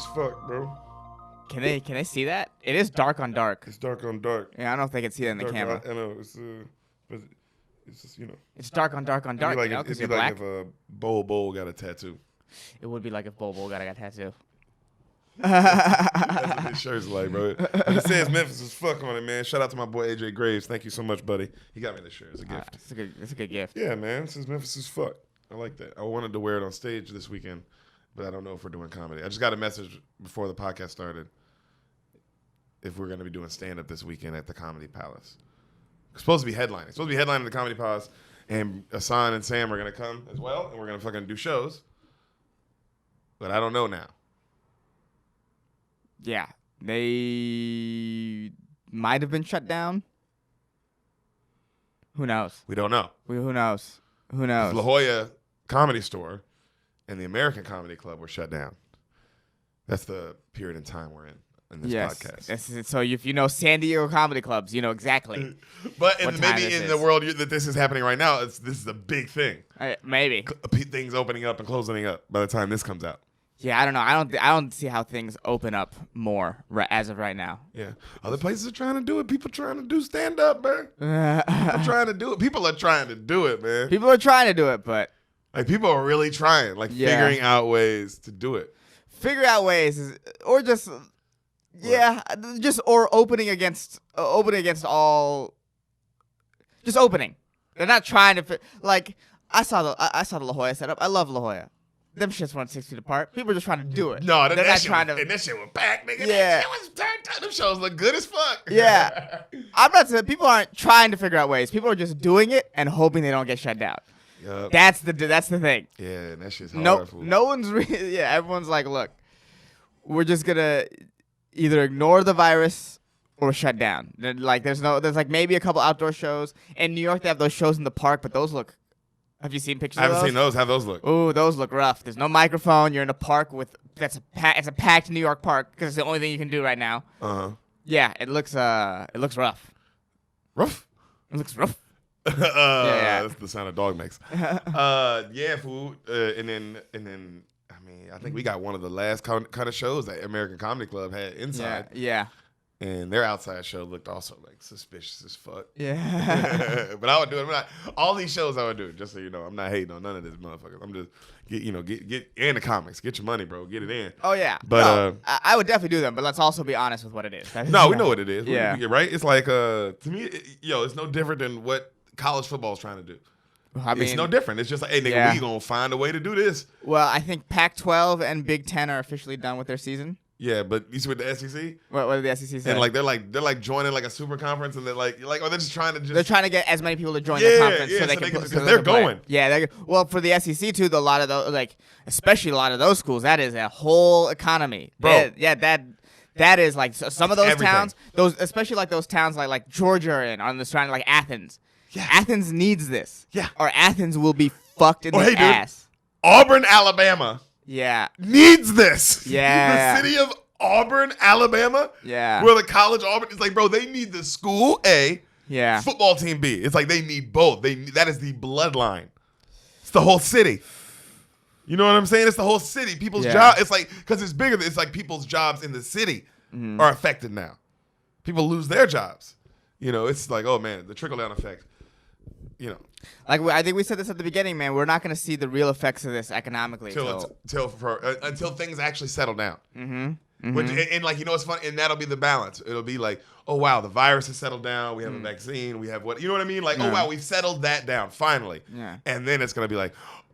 as fuck, bro. Can they see that? It is dark on dark. It's dark on dark. Yeah, I don't know if they can see that in the camera. I know. But it's just, It's dark on dark on dark. It'd be like if Bol got a tattoo. It would be like if Bol got a tattoo. That's what this shirt's like, bro. And it says Memphis as fuck on it, man. Shout out to my boy AJ Graves. Thank you so much, buddy. He got me this shirt. It's a gift. It's a good gift. Yeah, man. It says Memphis as fuck. I like that. I wanted to wear it on stage this weekend, but I don't know if we're doing comedy. I just got a message before the podcast started if we're going to be doing stand-up this weekend at the Comedy Palace. It's supposed to be headlining. It's supposed to be headlining the Comedy Palace, and Hassan and Sam are going to come as well, and we're going to fucking do shows. But I don't know now. Yeah, they might have been shut down. Who knows? We don't know. Who knows? Who knows? La Jolla Comedy Store and the American Comedy Club were shut down. That's the period in time we're in this podcast. So if you know San Diego comedy clubs, you know exactly. But maybe in the world that this is happening right now, this is a big thing. Maybe things opening up and closing up by the time this comes out. Yeah, I don't know. I don't see how things open up more as of right now. Yeah, other places are trying to do it. People trying to do stand up, man. I'm trying to do it. People are trying to do it, man. People are trying to do it, but like people are really trying, figuring out ways to do it. Figure out ways, or just opening against all. Just opening. They're not trying to I saw the La Jolla setup. I love La Jolla. Them shits weren't 6 feet apart. People are just trying to do it. No, they're not trying to. And that shit was packed, nigga. Yeah. That shit was turned up. Them shows look good as fuck. Yeah. I'm not saying people aren't trying to figure out ways. People are just doing it and hoping they don't get shut down. Yep. That's the thing. Yeah, that shit's hard. No one's really. Yeah, everyone's like, look, we're just gonna either ignore the virus or shut down. There's maybe a couple outdoor shows in New York. They have those shows in the park, but those look. Have you seen pictures of those? I haven't seen those. How'd those look? Ooh, those look rough. There's no microphone. You're in a park it's a packed New York park because it's the only thing you can do right now. Yeah, it looks rough. Rough? It looks rough. Yeah. That's the sound a dog makes. Yeah, food. And then I mean, I think we got one of the last kind of shows that American Comedy Club had inside. Yeah. And their outside show looked also suspicious as fuck. Yeah. But I would do it. All these shows I would do, just so you know. I'm not hating on none of this motherfuckers. I'm just get in the comics. Get your money, bro. Get it in. Oh yeah. But I would definitely do them, but let's also be honest with what it is. No, we know what it is. Yeah. Right? It's like to me, it's no different than what college football is trying to do. I mean, it's no different. It's just like, hey, nigga, we gonna find a way to do this. Well, I think Pac-12 and Big Ten are officially done with their season. Yeah, but you see with the SEC? What did the SEC say? And they're joining a super conference, and they're or they're just trying to they're trying to get as many people to join the conference so they can because they're going. Yeah, well, for the SEC too, a lot of those especially a lot of those schools, that is a whole economy, bro. That is some of those everything. towns, especially those towns like Georgia and on the surrounding Athens. Yeah. Athens needs this. Yeah. Or Athens will be fucked in the ass. Auburn, Alabama. Yeah. Needs this. Yeah. The city of Auburn, Alabama. Yeah. Where the college Auburn is bro, they need the school A. Yeah. Football team B. It's they need both. That is the bloodline. It's the whole city. You know what I'm saying? It's the whole city. People's job. It's because it's bigger. It's people's jobs in the city are affected now. People lose their jobs. It's oh man, the trickle down effect. I think we said this at the beginning, man. We're not going to see the real effects of this economically until things actually settle down. Mm-hmm. Which, and it's fun, and that'll be the balance. It'll be oh wow, the virus has settled down. We have a vaccine. We have you know what I mean? Oh wow, we've settled that down finally. Yeah. And then it's gonna be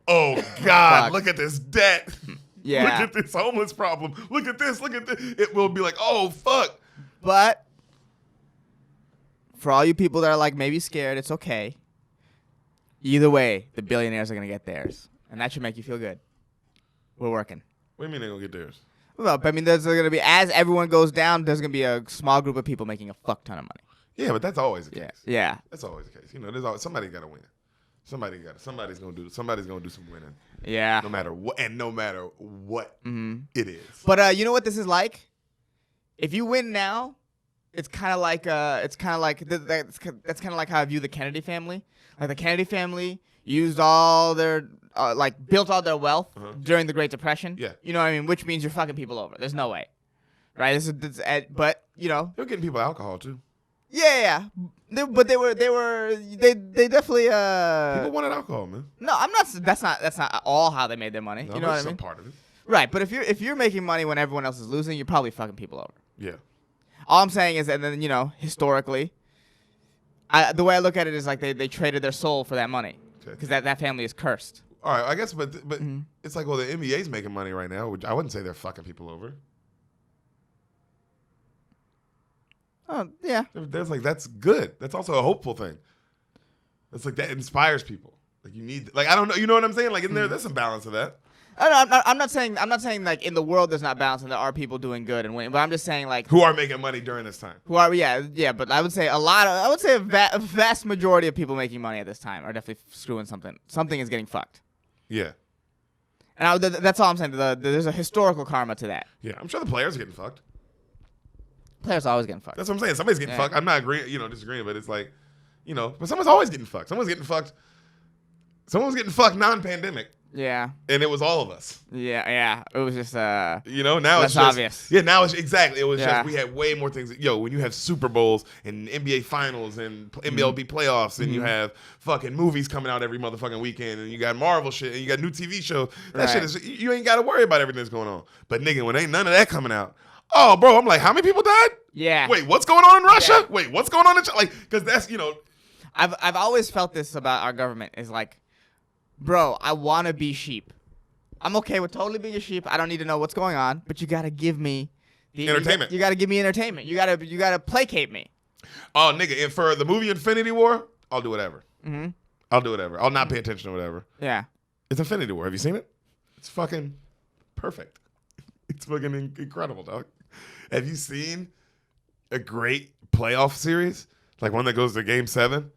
oh God, look at this debt. Yeah. Look at this homeless problem. Look at this. Look at this. It will be oh fuck. But for all you people that are maybe scared, it's okay. Either way, the billionaires are going to get theirs. And that should make you feel good. We're working. What do you mean they're going to get theirs? Well, I mean, there's going to be, as everyone goes down, there's going to be a small group of people making a fuck ton of money. Yeah, but that's always the case. Yeah. That's always the case. There's always somebody got to win. Somebody's going to do some winning. Yeah. No matter what it is. But you know what this is like? If you win now, it's kind of like that's kind of like how I view the Kennedy family. The Kennedy family used all their built all their wealth during the Great Depression. Yeah. You know what I mean? Which means you're fucking people over. There's no way. Right? But, you know. They're getting people alcohol, too. Yeah. They definitely People wanted alcohol, man. No, I'm not that's not all how they made their money. No, you know what I mean? some part of it. Right, but if you're making money when everyone else is losing, you're probably fucking people over. Yeah. All I'm saying is that then, you know, historically, the way I look at it is like they traded their soul for that money because that family is cursed. All right, I guess, but it's like, well, the NBA's making money right now. I wouldn't say they're fucking people over. Oh, yeah. There's like, that's good. That's also a hopeful thing. That's like, that inspires people. Like, you need, like, I don't know, you know what I'm saying? Like, there's some balance of that. I'm not saying like in the world there's not balance and there are people doing good and winning, but I'm just saying like who are making money during this time. But I would say a vast majority of people making money at this time are definitely screwing something. Something is getting fucked. Yeah. And that's all I'm saying. There's a historical karma to that. Yeah, I'm sure the players are getting fucked. Players are always getting fucked. That's what I'm saying. Somebody's getting fucked. I'm not disagreeing, but it's like, you know, but someone's always getting fucked. Someone's getting fucked non-pandemic. Yeah. And it was all of us. Yeah. It was just you know, now it's just obvious. Yeah, now it's exactly. It was just we had way more things. When you have Super Bowls and NBA finals and MLB playoffs and you have fucking movies coming out every motherfucking weekend and you got Marvel shit and you got new TV shows. That shit is, you ain't got to worry about everything that's going on. But nigga, when ain't none of that coming out, oh, bro, I'm like, how many people died? Yeah. Wait, what's going on in Russia? Yeah. Wait, what's going on in China? Like, because that's, you know. I've always felt this about our government is like, bro, I want to be sheep. I'm okay with totally being a sheep. I don't need to know what's going on, but you got to give me the entertainment. You got to give me entertainment. You got to placate me. Oh, nigga, and for the movie Infinity War, I'll do whatever. Mm-hmm. I'll do whatever. I'll not pay attention to whatever. Yeah. It's Infinity War. Have you seen it? It's fucking perfect. It's fucking incredible, dog. Have you seen a great playoff series? Like one that goes to Game 7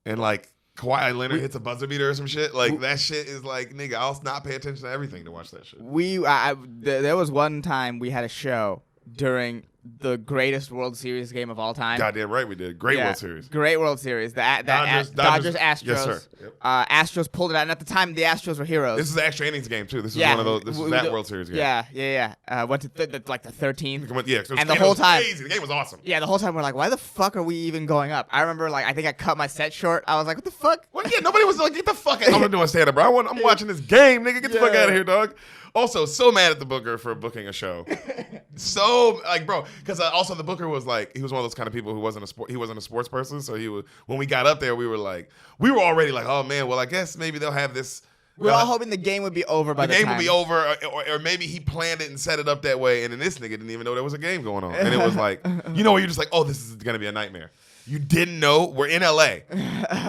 and like Kawhi Leonard hits a buzzer beater or some shit. Like that shit is like, nigga, I'll not pay attention to everything to watch that shit. There was one time we had a show during the greatest World Series game of all time. Goddamn right we did. Great World Series. Great World Series. Dodgers Astros. Yes, sir. Yep. Astros pulled it out, and at the time the Astros were heroes. This is an extra innings game too. This is one of those. This is that World Series game. Yeah. Went to like the 13th. And the whole time, crazy. The game was awesome. Yeah, the whole time we're like, why the fuck are we even going up? I remember like I think I cut my set short. I was like, what the fuck? Well, yeah, nobody was like, get the fuck out. I'm not doing stand up, bro. I'm watching this game, nigga. Get the fuck out of here, dog. Also, so mad at the booker for booking a show. So, like, bro, because also the booker was like, he was one of those kind of people who wasn't a sports person. So he was, when we got up there, we were already like, oh man, well, I guess maybe they'll have this. We were all hoping the game would be over by the time. The game would be over, or maybe he planned it and set it up that way, and then this nigga didn't even know there was a game going on. And it was like, you know, where you're just like, oh, this is going to be a nightmare. You didn't know? We're in L.A.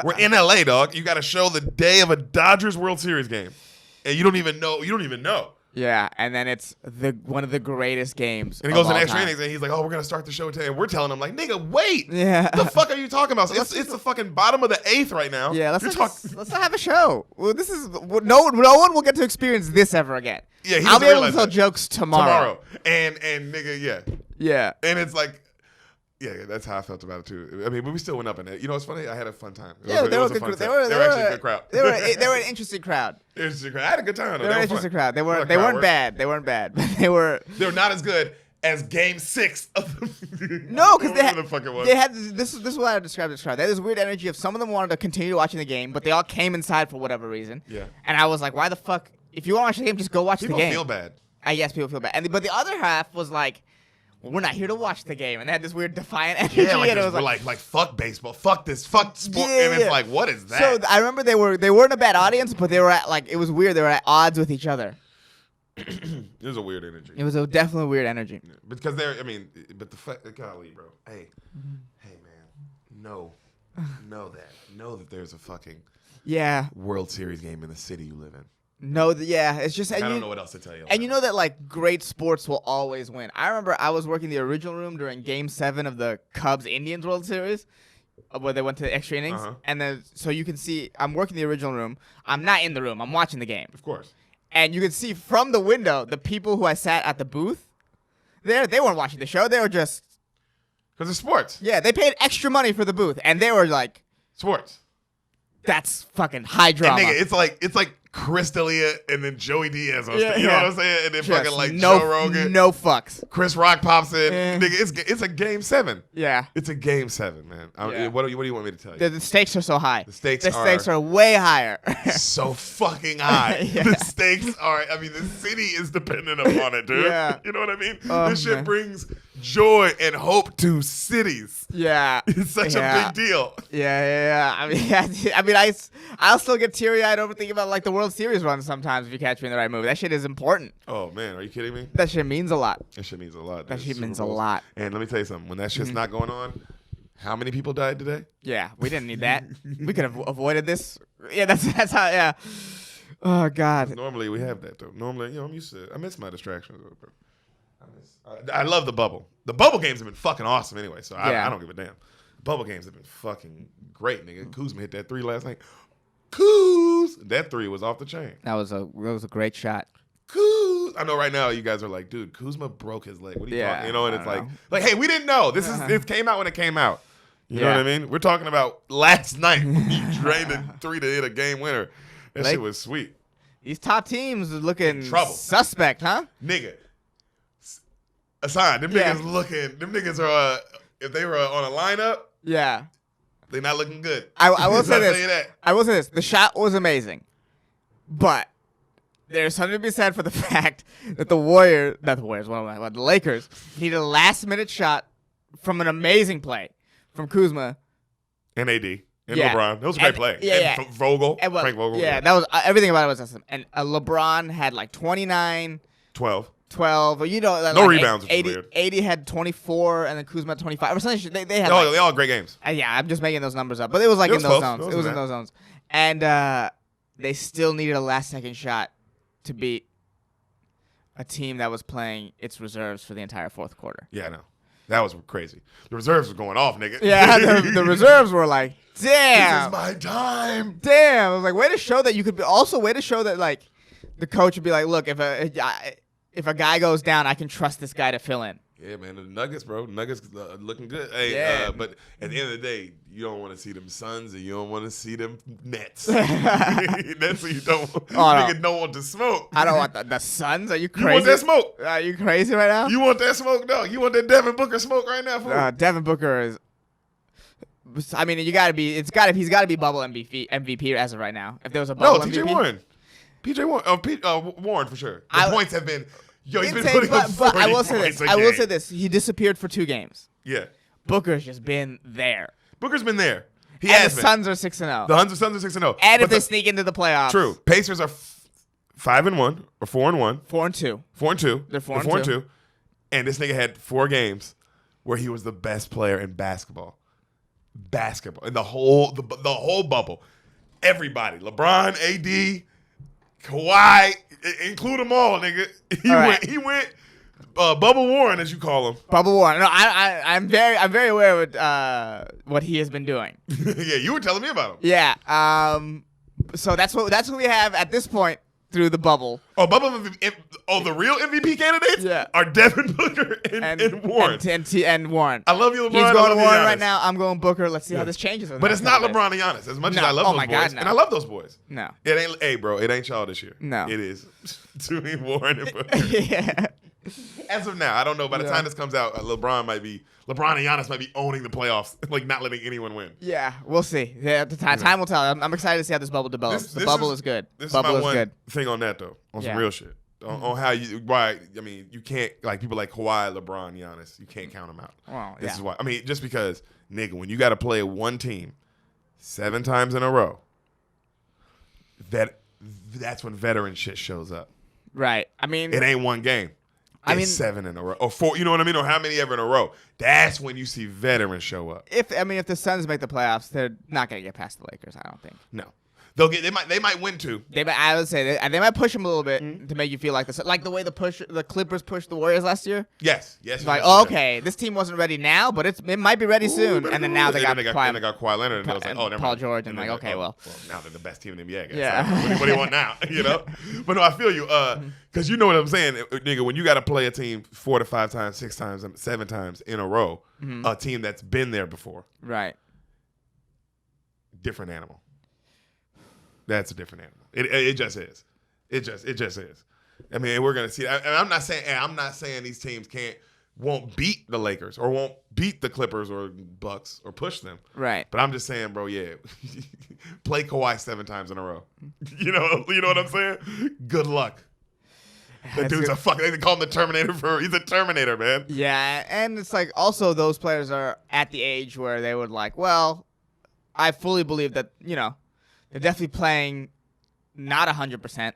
We're in L.A., dog. You got to show the day of a Dodgers World Series game. And you don't even know. Yeah, and then it's one of the greatest games. And he goes in extra innings, and he's like, "Oh, we're gonna start the show today." And we're telling him, like, "Nigga, wait! Yeah, what the fuck are you talking about? So it's the fucking bottom of the 8th right now." Yeah, let's not have a show. Well, this is no one will get to experience this ever again. Yeah, I'll be able to tell jokes tomorrow. And nigga, yeah. And it's like. Yeah, that's how I felt about it too. I mean, but we still went up in it. You know, it's funny. I had a fun time. They were actually a good crowd. They were an interesting crowd. I had a good time. They were an interesting crowd. They weren't bad. They weren't bad, but they were not as good as Game 6 of the. No, because they had this is what I described this crowd. They had this weird energy of some of them wanted to continue watching the game, but they all came inside for whatever reason. Yeah. And I was like, why the fuck? If you want to watch the game, just go watch the game. People feel bad. Yes, people feel bad. But the other half was like, we're not here to watch the game, and they had this weird defiant energy. Yeah, and it was like fuck baseball, fuck this, fuck sport, and it's like, what is that? So I remember they weren't a bad audience, but they were at it was weird. They were at odds with each other. It was a weird energy. It was definitely a weird energy. Yeah, because but the fact, golly, bro, hey man, know that there's a fucking World Series game in the city you live in. No, it's just. I don't know what else to tell you. And you know that like great sports will always win. I remember I was working the original room during Game 7 of the Cubs-Indians World Series, where they went to extra innings, and then so you can see I'm working the original room. I'm not in the room. I'm watching the game. Of course. And you can see from the window the people who I sat at the booth. They weren't watching the show. They were just because it's sports. Yeah, they paid extra money for the booth, and they were like sports. That's fucking high drama. And nigga, it's like Chris D'Elia and then Joey Diaz on stage. You know what I'm saying? And then Just fucking like no, Joe Rogan. No fucks. Chris Rock pops in. Yeah. Nigga, it's a game 7. Yeah. It's a game 7, man. Yeah. What do you want me to tell you? The stakes are so high. The stakes are way higher. so fucking high. Yeah. The stakes are, I mean, the city is dependent upon it, dude. Yeah. You know what I mean? Oh, this shit man. brings joy and hope to cities. Yeah. It's such a big deal. Yeah. I mean, I'll still get teary-eyed over thinking about like the World Series run sometimes if you catch me in the right mood. That shit is important. Oh, man. Are you kidding me? That shit means a lot. That shit means a lot. That dude. shit means a Super Bowls. lot. And let me tell you something. When that shit's not going on, how many people died today? Yeah, we didn't need that. We could have avoided this. Yeah, that's how. Yeah. Oh God. Normally we have that though. Normally, I'm used to it. I miss my distractions. I love the bubble. The bubble games have been fucking awesome anyway, so I don't give a damn. Bubble games have been fucking great, nigga. Kuzma hit that 3 last night. That 3 was off the chain. That was a great shot. I know right now you guys are like, dude, Kuzma broke his leg. What are you talking? You know, and it's like, hey, we didn't know. This came out when it came out. You know what I mean? We're talking about last night when he drained a 3 to hit a game winner. That shit was sweet. These top teams are looking trouble. Suspect, huh? Nigga. Aside, them niggas looking, them niggas are, if they were on a lineup, they're not looking good. I will say this. Tell you that. I will say this. The shot was amazing. But there's something to be said for the fact that the Lakers needed a last-minute shot from an amazing play from Kuzma. And AD. And LeBron. That was a great play. And Vogel. Frank Vogel. Yeah, that was everything about it was awesome. And LeBron had like 29. 12. You know, no rebounds, which is weird. 80 had 24, and then Kuzma had 25. Or something. They had they all had great games. Yeah, I'm just making those numbers up. But it was like in those zones. It was in those zones. And they still needed a last-second shot to beat a team that was playing its reserves for the entire fourth quarter. Yeah, I know. That was crazy. The reserves were going off, nigga. Yeah, the reserves were like, damn. This is my time. Damn. I was like, way to show that you could be. Also, way to show that, like, the coach would be like, look, if a guy goes down, I can trust this guy to fill in. Yeah, man, the Nuggets, bro. Nuggets looking good. Hey, but at the end of the day, you don't want to see them Suns and you don't want to see them Nets. That's what you don't. Nigga don't want to smoke. I don't want the Suns. Are you crazy? You want that smoke? Are you crazy right now? You want that smoke? No. You want that Devin Booker smoke right now? Fool? Devin Booker is. I mean, he's got to be bubble MVP as of right now. If there was a bubble MVP. TJ Warren. PJ Warren. Warren for sure. The points have been. Yo, he's been putting up 40 but I will say points this. a I will game. say this. He disappeared for 2 games. Yeah. Booker's just been there. Booker's been there. He and has the been. Suns are 6-0. The Suns are 6-0. And if they sneak into the playoffs. True. Pacers are 5-1 or 4-1. 4-2. 4-2. They're 4-2. And this nigga had 4 games where he was the best player in basketball. And the whole bubble. Everybody. LeBron, AD, Kawhi, include them all, nigga. He went Bubble Warren, as you call him. Bubble Warren. No, I'm very aware of what he has been doing. Yeah, you were telling me about him. Yeah. So that's what we have at this point through the bubble. Oh, the real MVP candidates are Devin Booker and Warren. And Warren. I love you, LeBron. He's going to Warren right now. I'm going Booker. Let's see how this changes. But it's not LeBron and Giannis. As much as I love those boys. God, no. And I love those boys. No. It ain't, hey, bro, it ain't y'all this year. No. It is between Warren and Booker. Yeah. As of now, I don't know. By the time this comes out, LeBron and Giannis might be owning the playoffs, like not letting anyone win. Yeah, we'll see. Yeah, time will tell. I'm excited to see how this bubble develops. The bubble is good. This bubble is my one thing on that though, on some real shit. On how why I mean you can't, like, people like Kawhi, LeBron, Giannis, you can't count them out. Well, this is why. I mean, just because, nigga, when you got to play one team 7 times in a row, that's when veteran shit shows up. Right. I mean, it ain't one game. It's 7 in a row or 4. You know what I mean? Or how many ever in a row? That's when you see veterans show up. If the Suns make the playoffs, they're not gonna get past the Lakers. I don't think. No. They might win too. I would say they might push them a little bit to make you feel like this, like the way the Clippers pushed the Warriors last year. Yes. Like, okay, this team wasn't ready now, but it might be ready soon. And then now they got Kawhi Leonard and, was like, oh, never Paul mind. George, and like, okay, well, now they're the best team in the NBA. Yeah. What do you want now? You know. But no, I feel you. Because you know what I'm saying, nigga. When you got to play a team 4 to 5 times, 6 times, 7 times in a row, a team that's been there before, right? Different animal. that's a different animal. It just is. It just is. I mean, we're gonna see. And I'm not saying these teams won't beat the Lakers or won't beat the Clippers or Bucks or push them. Right. But I'm just saying, bro, yeah, play Kawhi 7 times in a row. You know what I'm saying? Good luck. That dude's a fucking. They call him the Terminator he's a Terminator, man. Yeah, and it's like also those players are at the age where they would like, well, I fully believe that, they're definitely playing not 100%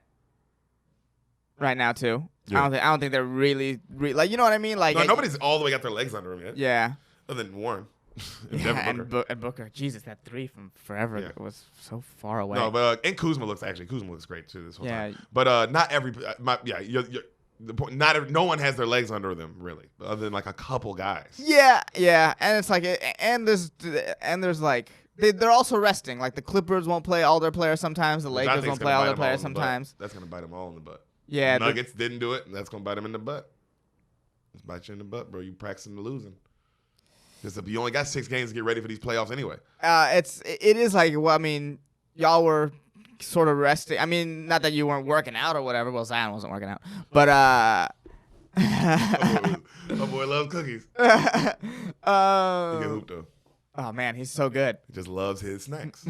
right now too. Yeah. I don't think they're really like, you know what I mean? Like nobody's all the way got their legs under them yet. Yeah. Other than Warren. And Booker. Jesus, that 3 from forever was so far away. No, but and Kuzma looks great too this whole time. Yeah. But not every you're the point. No one has their legs under them really, other than like a couple guys. Yeah, and it's like and there's like they're also resting. Like the Clippers won't play all their players sometimes. The Lakers won't play all their players sometimes. That's gonna bite them all in the butt. Yeah, the Nuggets didn't do it, and that's gonna bite them in the butt. Just bite you in the butt, bro. You practicing the losing. Because you only got 6 games to get ready for these playoffs anyway. It is like, well, I mean, y'all were sort of resting. I mean, not that you weren't working out or whatever. Well, Zion wasn't working out, but my boy loves cookies. He get hooped though. Oh man, he's so good. He just loves his snacks.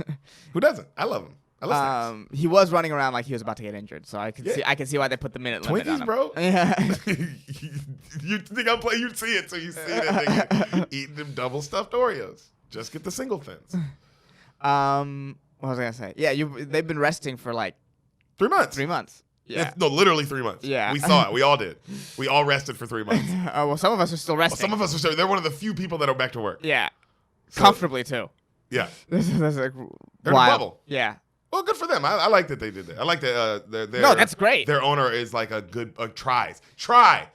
Who doesn't? I love him. I love snacks. He was running around like he was about to get injured, so I can see why they put the minute limit on Twinkies, him. bro. Yeah. You think I'm playing? You see it, so you see that nigga eating them double stuffed Oreos. Just get the single thins. What was I gonna say? Yeah, they've been resting for like 3 months. 3 months. Yeah. No, literally 3 months. Yeah. We saw it. We all did. We all rested for 3 months. Well, some of us are still resting. Some of us are still. They're one of the few people that are back to work. Yeah. So, Comfortably too. Yeah. This is like They're in a bubble. Yeah. Well, good for them. I like that they did that. I like that. No, that's great. Their owner is like tries. Try.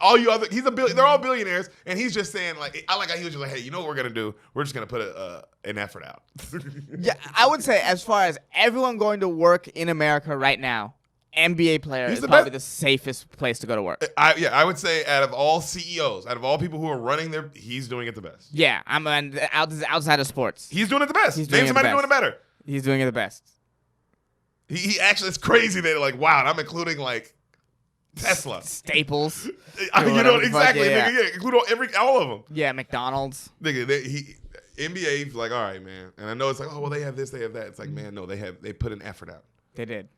All you other. They're all billionaires, and he's just saying like. I like how he was just like, hey, you know what we're gonna do? We're just gonna put an effort out. Yeah, I would say as far as everyone going to work in America right now, NBA player is probably the safest place to go to work. I would say out of all CEOs, out of all people who are running he's doing it the best. Yeah, outside of sports. He's doing it the best. Name somebody doing it better. He's doing it the best. He actually, it's crazy that like, wow, and I'm including like Tesla. Staples. Exactly. Yeah. Nigga, include all of them. Yeah, McDonald's. Nigga, NBA's like, all right, man. And I know it's like, oh, well, they have this, they have that. It's like, man, no, they put an effort out. They did.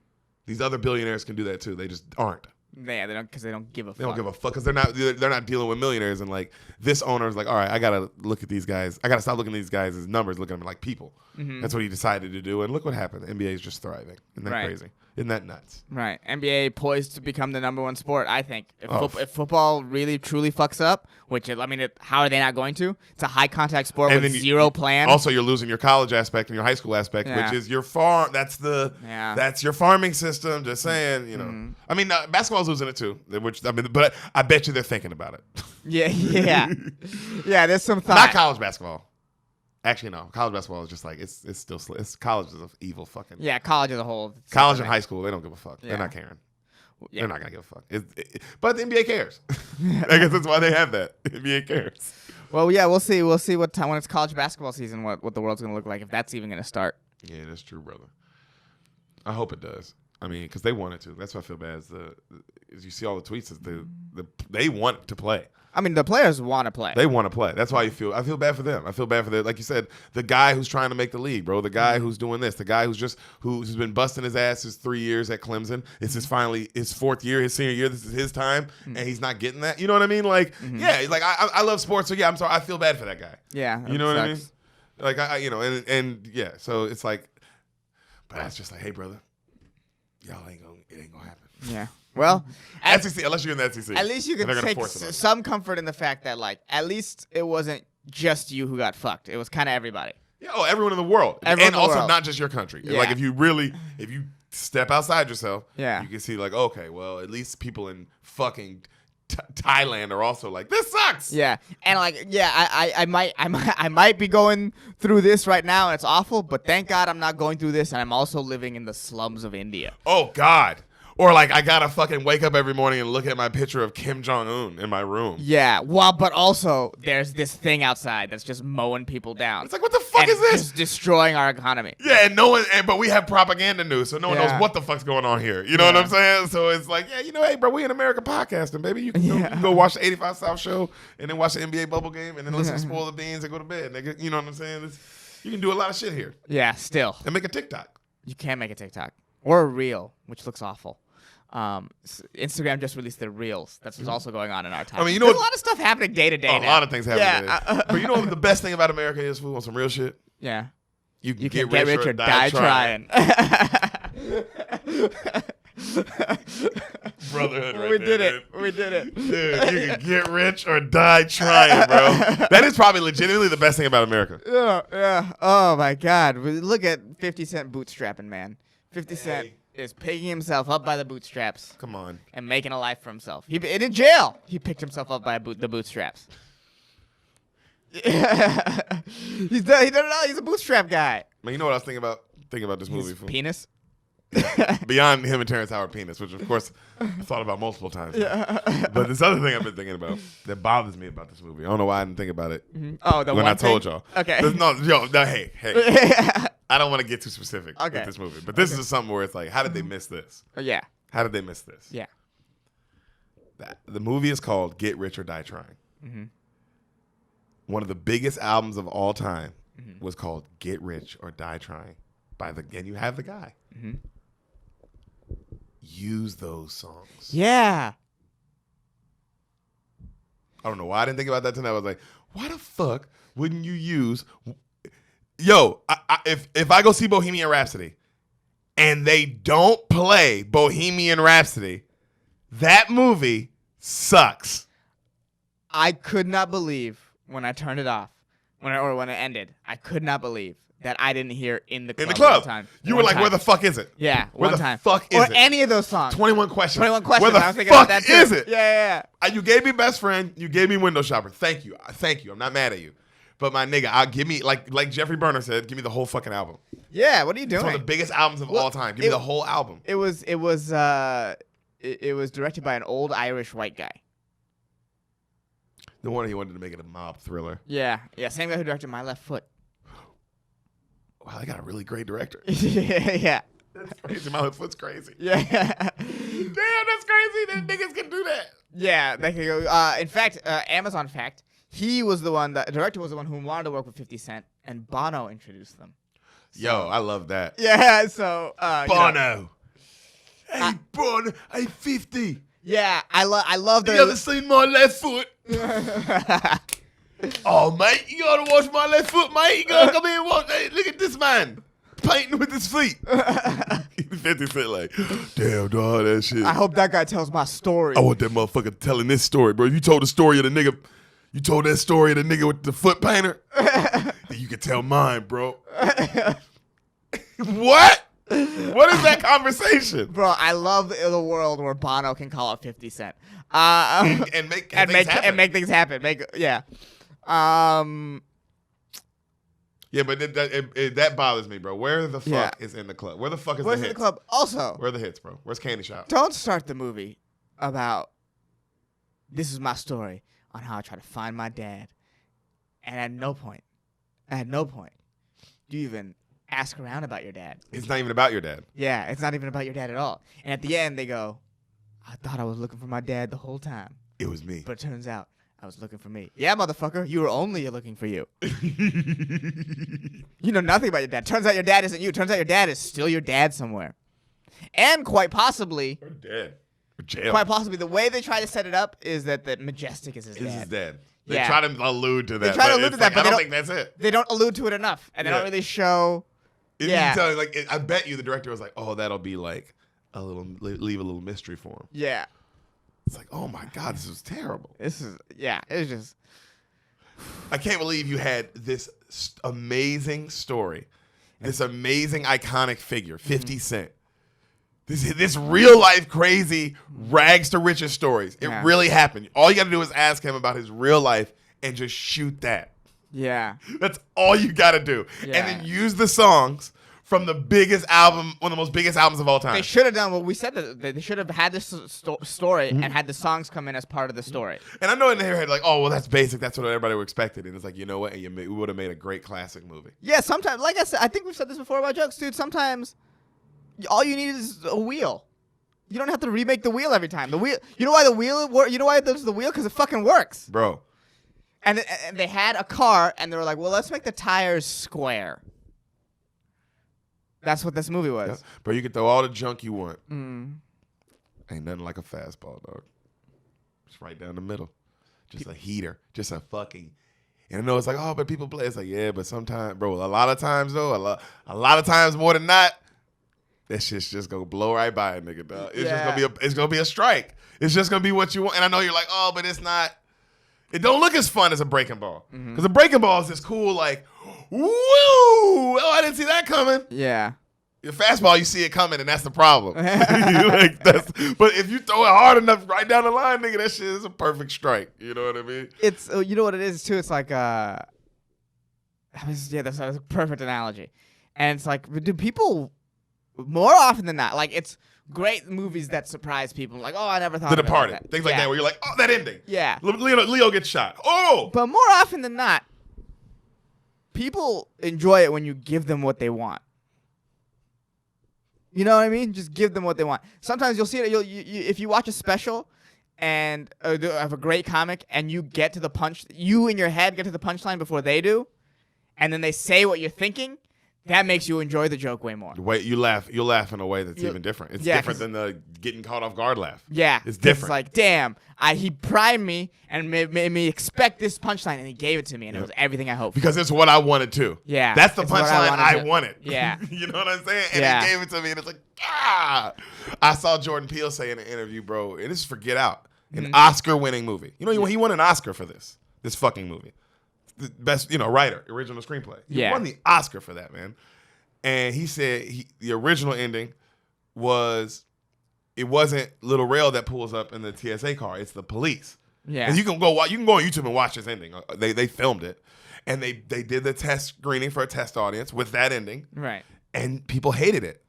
These other billionaires can do that too. They just aren't. Yeah, they don't give a fuck. They don't give a fuck because they're not dealing with millionaires, and like this owner is like, all right, I gotta look at these guys. I gotta stop looking at these guys as numbers, looking at them like people. Mm-hmm. That's what he decided to do, and look what happened. The NBA is just thriving. Isn't that crazy? Isn't that nuts? Right. NBA poised to become the #1 sport, I think. If football really truly fucks up, which how are they not going to? It's a high contact sport with zero plan. Also, you're losing your college aspect and your high school aspect, which is your farm. That's your farming system. Just saying, Mm-hmm. I mean, basketball's losing it too. But I bet you they're thinking about it. Yeah. Yeah. There's some thought. Not college basketball. Actually, no. College basketball is just like it's still college is an evil fucking. Yeah, college as a whole. College and high school, they don't give a fuck. Yeah. They're not caring. Yeah. They're not gonna give a fuck. But the NBA cares. I guess that's why they have that. The NBA cares. Well, yeah, we'll see. We'll see what time when it's college basketball season. What the world's gonna look like if that's even gonna start. Yeah, that's true, brother. I hope it does. I mean, because they wanted to. That's why I feel bad. As you see all the tweets, they want to play. I mean, the players want to play. They want to play. That's why I feel bad for them. I feel bad for like you said, the guy who's trying to make the league, bro. The guy who's doing this. The guy who's been busting his ass his 3 years at Clemson. It's his 4th year, his senior year. This is his time, and he's not getting that. You know what I mean? Like, yeah, like I love sports, so yeah, I'm sorry. I feel bad for that guy. Yeah, you know what I mean? Like and yeah, so it's like, but that's just like, hey, brother, it ain't gonna happen. Yeah. Well, SEC, unless you're in the SEC. At least you can take some comfort in the fact that, like, at least it wasn't just you who got fucked. It was kind of everybody. Yeah, everyone in the world. And also not just your country. Yeah. Like, if you step outside yourself, you can see, like, okay, well, at least people in fucking Thailand are also like, this sucks. Yeah. And, like, yeah, I might be going through this right now, and it's awful, but thank God I'm not going through this, and I'm also living in the slums of India. Oh, God. Or like I gotta fucking wake up every morning and look at my picture of Kim Jong-un in my room. Yeah, well, but also there's this thing outside that's just mowing people down. It's like, what the fuck is this? Just destroying our economy. Yeah, and but we have propaganda news, so no one knows what the fuck's going on here. You know what I'm saying? So it's like, yeah, hey, bro, we in America podcasting, baby. You can go watch the 85 South show and then watch the NBA bubble game and then listen to Spoil the Beans and go to bed, nigga. You know what I'm saying? You can do a lot of shit here. Yeah, still. And make a TikTok. You can make a TikTok or a reel, which looks awful. Instagram just released their reels. That's what's also going on in our time. I mean, there's a lot of stuff happening day to day. A lot of things happening today. But you know what the best thing about America is, fool, on some real shit? Yeah. You can get rich or die trying. Brotherhood right we there, did it. dude. We did it. Dude, you can get rich or die trying, bro. That is probably legitimately the best thing about America. Yeah. Oh, my God. Look at 50 Cent bootstrapping, man. 50 Cent is picking himself up by the bootstraps. Come on. And making a life for himself. And in jail, he picked himself up by the bootstraps. He done it all. He's a bootstrap guy. Man, you know what I was thinking about this movie? His penis? Beyond him and Terrence Howard penis, which of course I thought about multiple times. But this other thing I've been thinking about that bothers me about this movie. I don't know why I didn't think about it. Mm-hmm. Oh, when I told y'all. Okay. Hey. I don't want to get too specific with this movie, but this is something where it's like, how did they miss this? Yeah. How did they miss this? Yeah. The movie is called Get Rich or Die Trying. Mm-hmm. One of the biggest albums of all time was called Get Rich or Die Trying and you have the guy. Mm-hmm. Use those songs. Yeah. I don't know why I didn't think about that tonight. I was like, why the fuck wouldn't you use... Yo, if I go see Bohemian Rhapsody and they don't play Bohemian Rhapsody, that movie sucks. I could not believe when I turned it off, when it ended. I could not believe that I didn't hear in the club. One time. You were like, where the fuck is it? Yeah, where one time. Where the fuck is it? Or any of those songs. 21 Questions. 21 Questions. Where the I was thinking about that too. is it? Yeah. You gave me Best Friend. You gave me Window Shopper. Thank you. I'm not mad at you. But my nigga, I'll give me, like Jeffrey Burner said, give me the whole fucking album. Yeah, what are you doing? It's one of the biggest albums of all time. Give me the whole album. It was directed by an old Irish white guy. No wonder he wanted to make it a mob thriller. Yeah, same guy who directed My Left Foot. Wow, they got a really great director. Yeah. That's crazy. My Left Foot's crazy. Yeah. Damn, that's crazy. That niggas can do that. Yeah, they can go. In fact, Amazon fact, the director was the one who wanted to work with 50 Cent, and Bono introduced them. So, yo, I love that. Yeah, so Bono. Hey, Bono, hey 50. Yeah, I love the. You ever seen My Left Foot? Oh, mate, you gotta watch My Left Foot, mate. You gotta come here and watch. Hey, look at this man painting with his feet. 50 Cent like, damn, dog, that shit. I hope that guy tells my story. I want that motherfucker telling this story, bro. You told the story of the nigga. You told that story of the nigga with the foot painter. Then you can tell mine, bro. What? What is that conversation? Bro, I love the world where Bono can call out 50 Cent. And make things happen. Yeah, but that bothers me, bro. Where the fuck is In the Club? Where the fuck is Where's the hits? In the Club? Also, where are the hits, bro? Where's Candy Shop? Don't start the movie about this is my story on how I try to find my dad, and at no point do you even ask around about your dad. It's not even about your dad. Yeah, it's not even about your dad at all. And at the end, they go, I thought I was looking for my dad the whole time. It was me. But it turns out I was looking for me. Yeah, motherfucker, you were only looking for you. You know nothing about your dad. Turns out your dad isn't you. Turns out your dad is still your dad somewhere. And quite possibly... Or dead. Or jail. Quite possibly, the way they try to set it up is that Majestic is his dad. Is his dad. They try to allude to that. They try to allude to that, but I don't think that's it. They don't allude to it enough. And they don't really show... I bet you the director was like, oh, that'll be like leave a little mystery for him. Yeah. It's like, oh my God, this was terrible. It was just. I can't believe you had this amazing story, this amazing iconic figure, 50 Cent. This real life crazy rags to riches stories. It really happened. All you got to do is ask him about his real life and just shoot that. Yeah. That's all you got to do. Yeah. And then use the songs from the biggest album, one of the most biggest albums of all time. They should have done what we said. That they should have had this story and had the songs come in as part of the story. And I know in their head, like, oh, well, that's basic. That's what everybody would expected. And it's like, you know what? We would have made a great classic movie. Yeah, sometimes, like I said, I think we've said this before about jokes, dude. Sometimes all you need is a wheel. You don't have to remake the wheel every time. The wheel. You know why the wheel? You know why there's the wheel? Because it fucking works. Bro. And they had a car, and they were like, well, let's make the tires square. That's what this movie was. Yeah. Bro, you can throw all the junk you want. Mm. Ain't nothing like a fastball, dog. It's right down the middle. Just a heater. Just a fucking... And I know it's like, oh, but people play. It's like, yeah, but sometimes, bro, a lot of times, though, a lot of times more than not, that shit's just gonna blow right by a nigga, dog. It's gonna be a strike. It's just gonna be what you want. And I know you're like, oh, but it's not. It don't look as fun as a breaking ball. Because a breaking ball is this cool, like, woo! Oh, I didn't see that coming. Yeah. Your fastball, you see it coming, and that's the problem. But if you throw it hard enough right down the line, nigga, that shit is a perfect strike. You know what I mean? It's you know what it is too. It's like that's a perfect analogy. And it's like, do people more often than not, like, it's great movies that surprise people. Like, oh, I never thought. The Departed, things like that, where you're like, oh, that ending. Yeah. Leo gets shot. Oh. But more often than not, people enjoy it when you give them what they want. You know what I mean? Just give them what they want. Sometimes you'll see it. If you watch a special and have a great comic, and you get to the punch, you in your head get to the punchline before they do, and then they say what you're thinking. That makes you enjoy the joke way more. Wait, you'll laugh in a way that's even different. It's different than the getting caught off guard laugh. Yeah, it's different. It's like, damn, he primed me and made me expect this punchline, and he gave it to me, and it was everything I hoped. Because it's what I wanted too. Yeah, that's the punchline I wanted. Yeah, you know what I'm saying? And he gave it to me, and it's like, ah. I saw Jordan Peele say in an interview, bro, and this is for Get Out, an Oscar-winning movie. You know, he won an Oscar for this fucking movie, the best, writer, original screenplay. He won the Oscar for that, man. And he said the original ending it wasn't Little Rail that pulls up in the TSA car. It's the police. Yeah. And you can go on YouTube and watch this ending. They filmed it. And they did the test screening for a test audience with that ending. Right. And people hated it.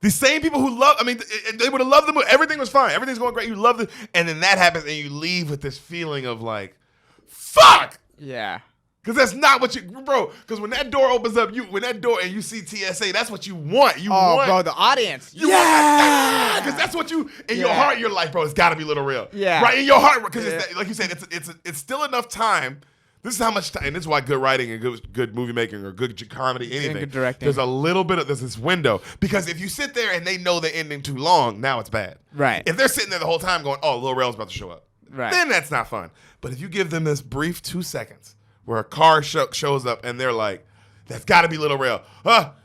The same people who they would have loved the movie. Everything was fine. Everything's going great. You loved it. And then that happens and you leave with this feeling of like, fuck! Yeah. Because that's not what bro. Because when that door opens up, and you see TSA, that's what you want. Bro, the audience. Because that's what in your heart, you're like, bro, it's got to be Little Real. Yeah. Right in your heart, because like you said, it's still enough time. This is how much time, and this is why good writing and good movie making or good comedy, anything. Good directing. There's a little bit of this window. Because if you sit there and they know the ending too long, now it's bad. Right. If they're sitting there the whole time going, oh, Little Real's about to show up. Right. Then that's not fun. But if you give them this brief 2 seconds, where a car shows up and they're like, that's got to be Little Rail. But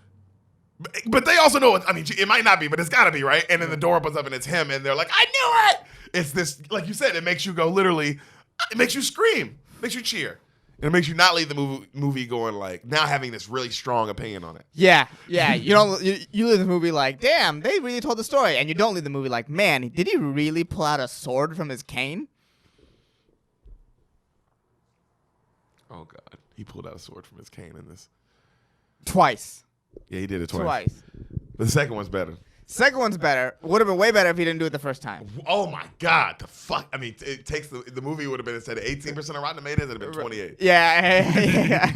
they also know, it might not be, but it's got to be, right? And then the door opens up and it's him and they're like, I knew it! It's this, like you said, it makes you go literally, it makes you scream, makes you cheer. And it makes you not leave the movie going like, now having this really strong opinion on it. Yeah. You leave the movie like, damn, they really told the story. And you don't leave the movie like, man, did he really pull out a sword from his cane? Oh, God. He pulled out a sword from his cane in this. Twice. Yeah, he did it twice. But the second one's better. Second one's better. Would have been way better if he didn't do it the first time. Oh, my God. The fuck? It takes the movie would have been, instead of 18% of Rotten Tomatoes, it would have been 28. Yeah.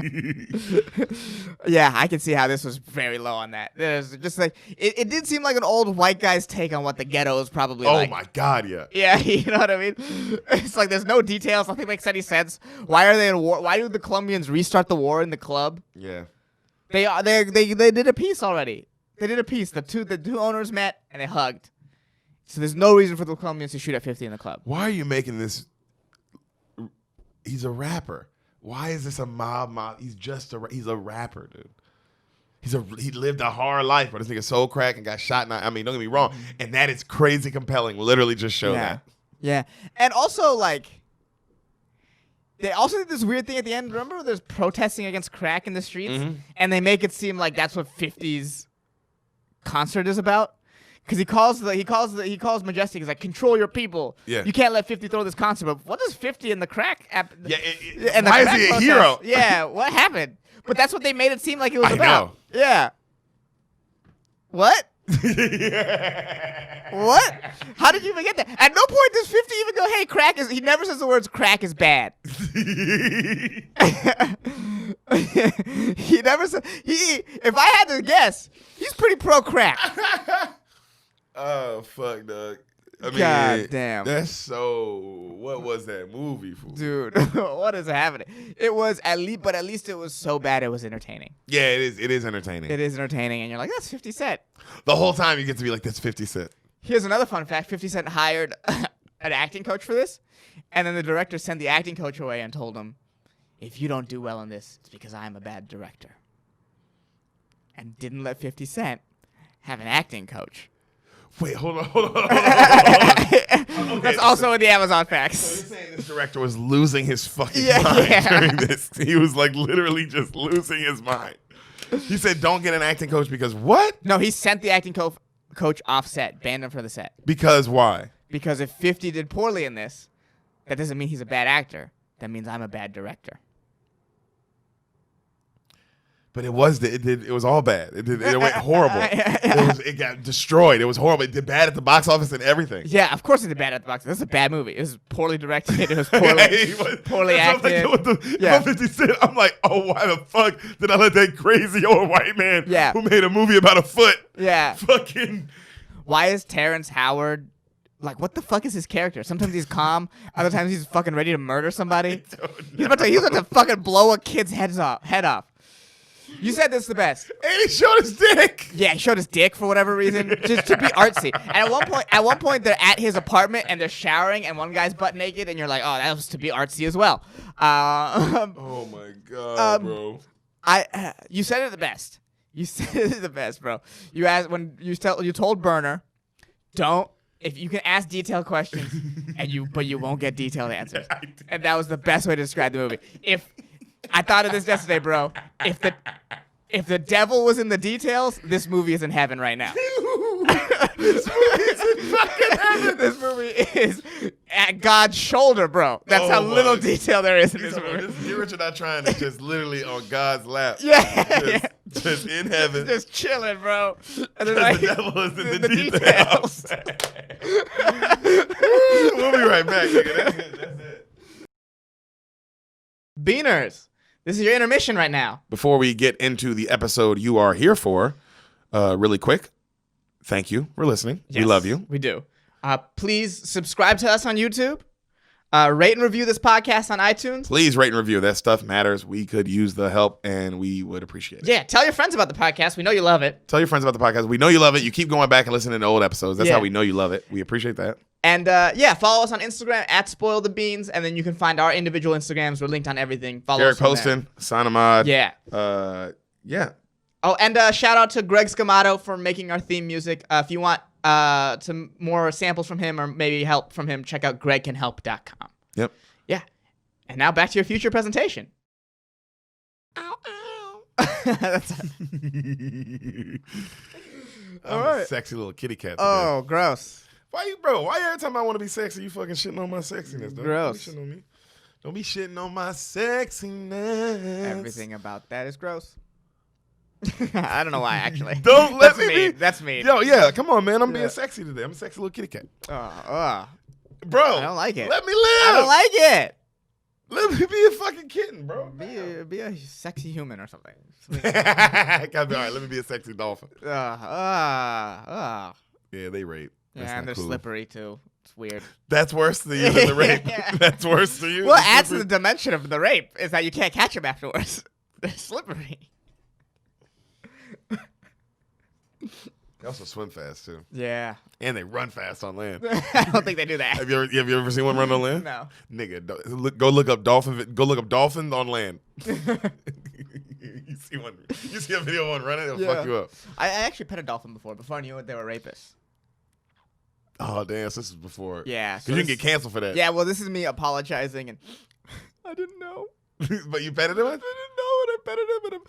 Yeah, I can see how this was very low on that. There's just like, it did seem like an old white guy's take on what the ghetto is probably like. Oh, my God, yeah. Yeah, you know what I mean? It's like there's no details. Nothing makes any sense. Why are they in war? Why do the Colombians restart the war in the club? Yeah. They did a piece already. They did a piece. The two owners met and they hugged. So there's no reason for the Colombians to shoot at 50 in the club. Why are you making this? He's a rapper. Why is this a mob? He's he's a rapper, dude. He lived a hard life, but this nigga sold crack and got shot. Don't get me wrong. And that is crazy compelling. Literally just show that. Yeah. And also, like, they also did this weird thing at the end. Remember there's protesting against crack in the streets? And they make it seem like that's what 50's concert is about. Because he calls Majestic. He's like, control your people. Yeah. You can't let 50 throw this concert. But what does 50 in the crack? Why is he a hero? Yeah. What happened? But that's what they made it seem like it was I about. know. Yeah. What? What? How did you even get that? At no point does 50 even go, hey, crack is... He never says the words crack is bad. He never said... If I had to guess, he's pretty pro-crack. Oh, fuck, dog. I mean, God damn. That's so... What was that movie, fool? Dude, what is happening? It was at least it was so bad it was entertaining. Yeah, it is. It is entertaining. It is entertaining, and you're like, that's 50 Cent. The whole time you get to be like, that's 50 Cent. Here's another fun fact. 50 Cent hired an acting coach for this, and then the director sent the acting coach away and told him, if you don't do well in this, it's because I'm a bad director. And didn't let 50 Cent have an acting coach. Wait, hold on. That's also in the Amazon facts. So you're saying this director was losing his fucking mind during this. He was like literally just losing his mind. He said, don't get an acting coach because what? No, he sent the acting coach off set, banned him for the set. Because why? Because if 50 did poorly in this, that doesn't mean he's a bad actor. That means I'm a bad director. But it was all bad. It went horrible. It got destroyed. It was horrible. It did bad at the box office and everything. Yeah, of course it did bad at the box office. This is a bad movie. It was poorly directed. It was poorly acted. Yeah. 50 Cent, I'm like, oh, why the fuck did I let that crazy old white man who made a movie about a foot fucking... Why is Terrence Howard... Like, what the fuck is his character? Sometimes he's calm. Other times he's fucking ready to murder somebody. He's about to fucking blow a kid's head off. You said this is the best. And he showed his dick. Yeah, he showed his dick for whatever reason, just to be artsy. And at one point, they're at his apartment and they're showering, and one guy's butt naked, and you're like, oh, that was to be artsy as well. Oh my god, bro. You said it the best. You said it the best, bro. You asked when you told Burner, don't. If you can ask detailed questions, but you won't get detailed answers, and that was the best way to describe the movie. I thought of this yesterday, bro. If the devil was in the details, this movie is in heaven right now. This movie is in fucking heaven. This movie is at God's shoulder, bro. That's how little detail there is in this movie. You Richard not trying to just literally on God's lap. Yeah. Just in heaven. Just chilling, bro. And then the devil is in the details. We'll be right back, nigga. That's it. Beaners. This is your intermission right now. Before we get into the episode you are here for, really quick, thank you for listening. Yes, we love you. We do. Please subscribe to us on YouTube. Rate and review this podcast on iTunes. Please rate and review. That stuff matters. We could use the help, and we would appreciate it. Yeah, tell your friends about the podcast. We know you love it. Tell your friends about the podcast. We know you love it. You keep going back and listening to old episodes. That's how we know you love it. We appreciate that. And follow us on Instagram at Spoil the Beans, and then you can find our individual Instagrams. We're linked on everything. Follow Derek us on Poston, Sanamad. Yeah. Yeah. Oh, and shout out to Greg Scamato for making our theme music. If you want some more samples from him or maybe help from him, check out gregcanhelp.com. Yep. Yeah. And now back to your future presentation. Ow, ow. That's I'm a sexy little kitty cat today. Oh, gross. Why every time I want to be sexy, you fucking shitting on my sexiness? Gross. Don't be shitting on me. Don't be shitting on my sexiness. Everything about that is gross. I don't know why, actually. Don't let me be. That's me. Yo, yeah, come on, man. I'm being sexy today. I'm a sexy little kitty cat. I Bro, don't like it. Let me live. I don't like it. Let me be a fucking kitten, bro. Be a sexy human or something. All right, let me be a sexy dolphin. Yeah, they rape. That's and they're cool. slippery, too. It's weird. That's worse than you than the rape. That's worse to you. Well, it adds to the dimension of the rape is that you can't catch them afterwards. They're slippery. They also swim fast, too. Yeah. And they run fast on land. I don't think they do that. Have you ever seen one run on land? No. Nigga, go look up dolphins on land. You see a video of one running, it'll fuck you up. I actually pet a dolphin before I knew they were rapists. Oh, damn. So this is before. Yeah. Because you can get canceled for that. Yeah, well, this is me apologizing, and I didn't know. But you petted him? I didn't know, and I petted him, and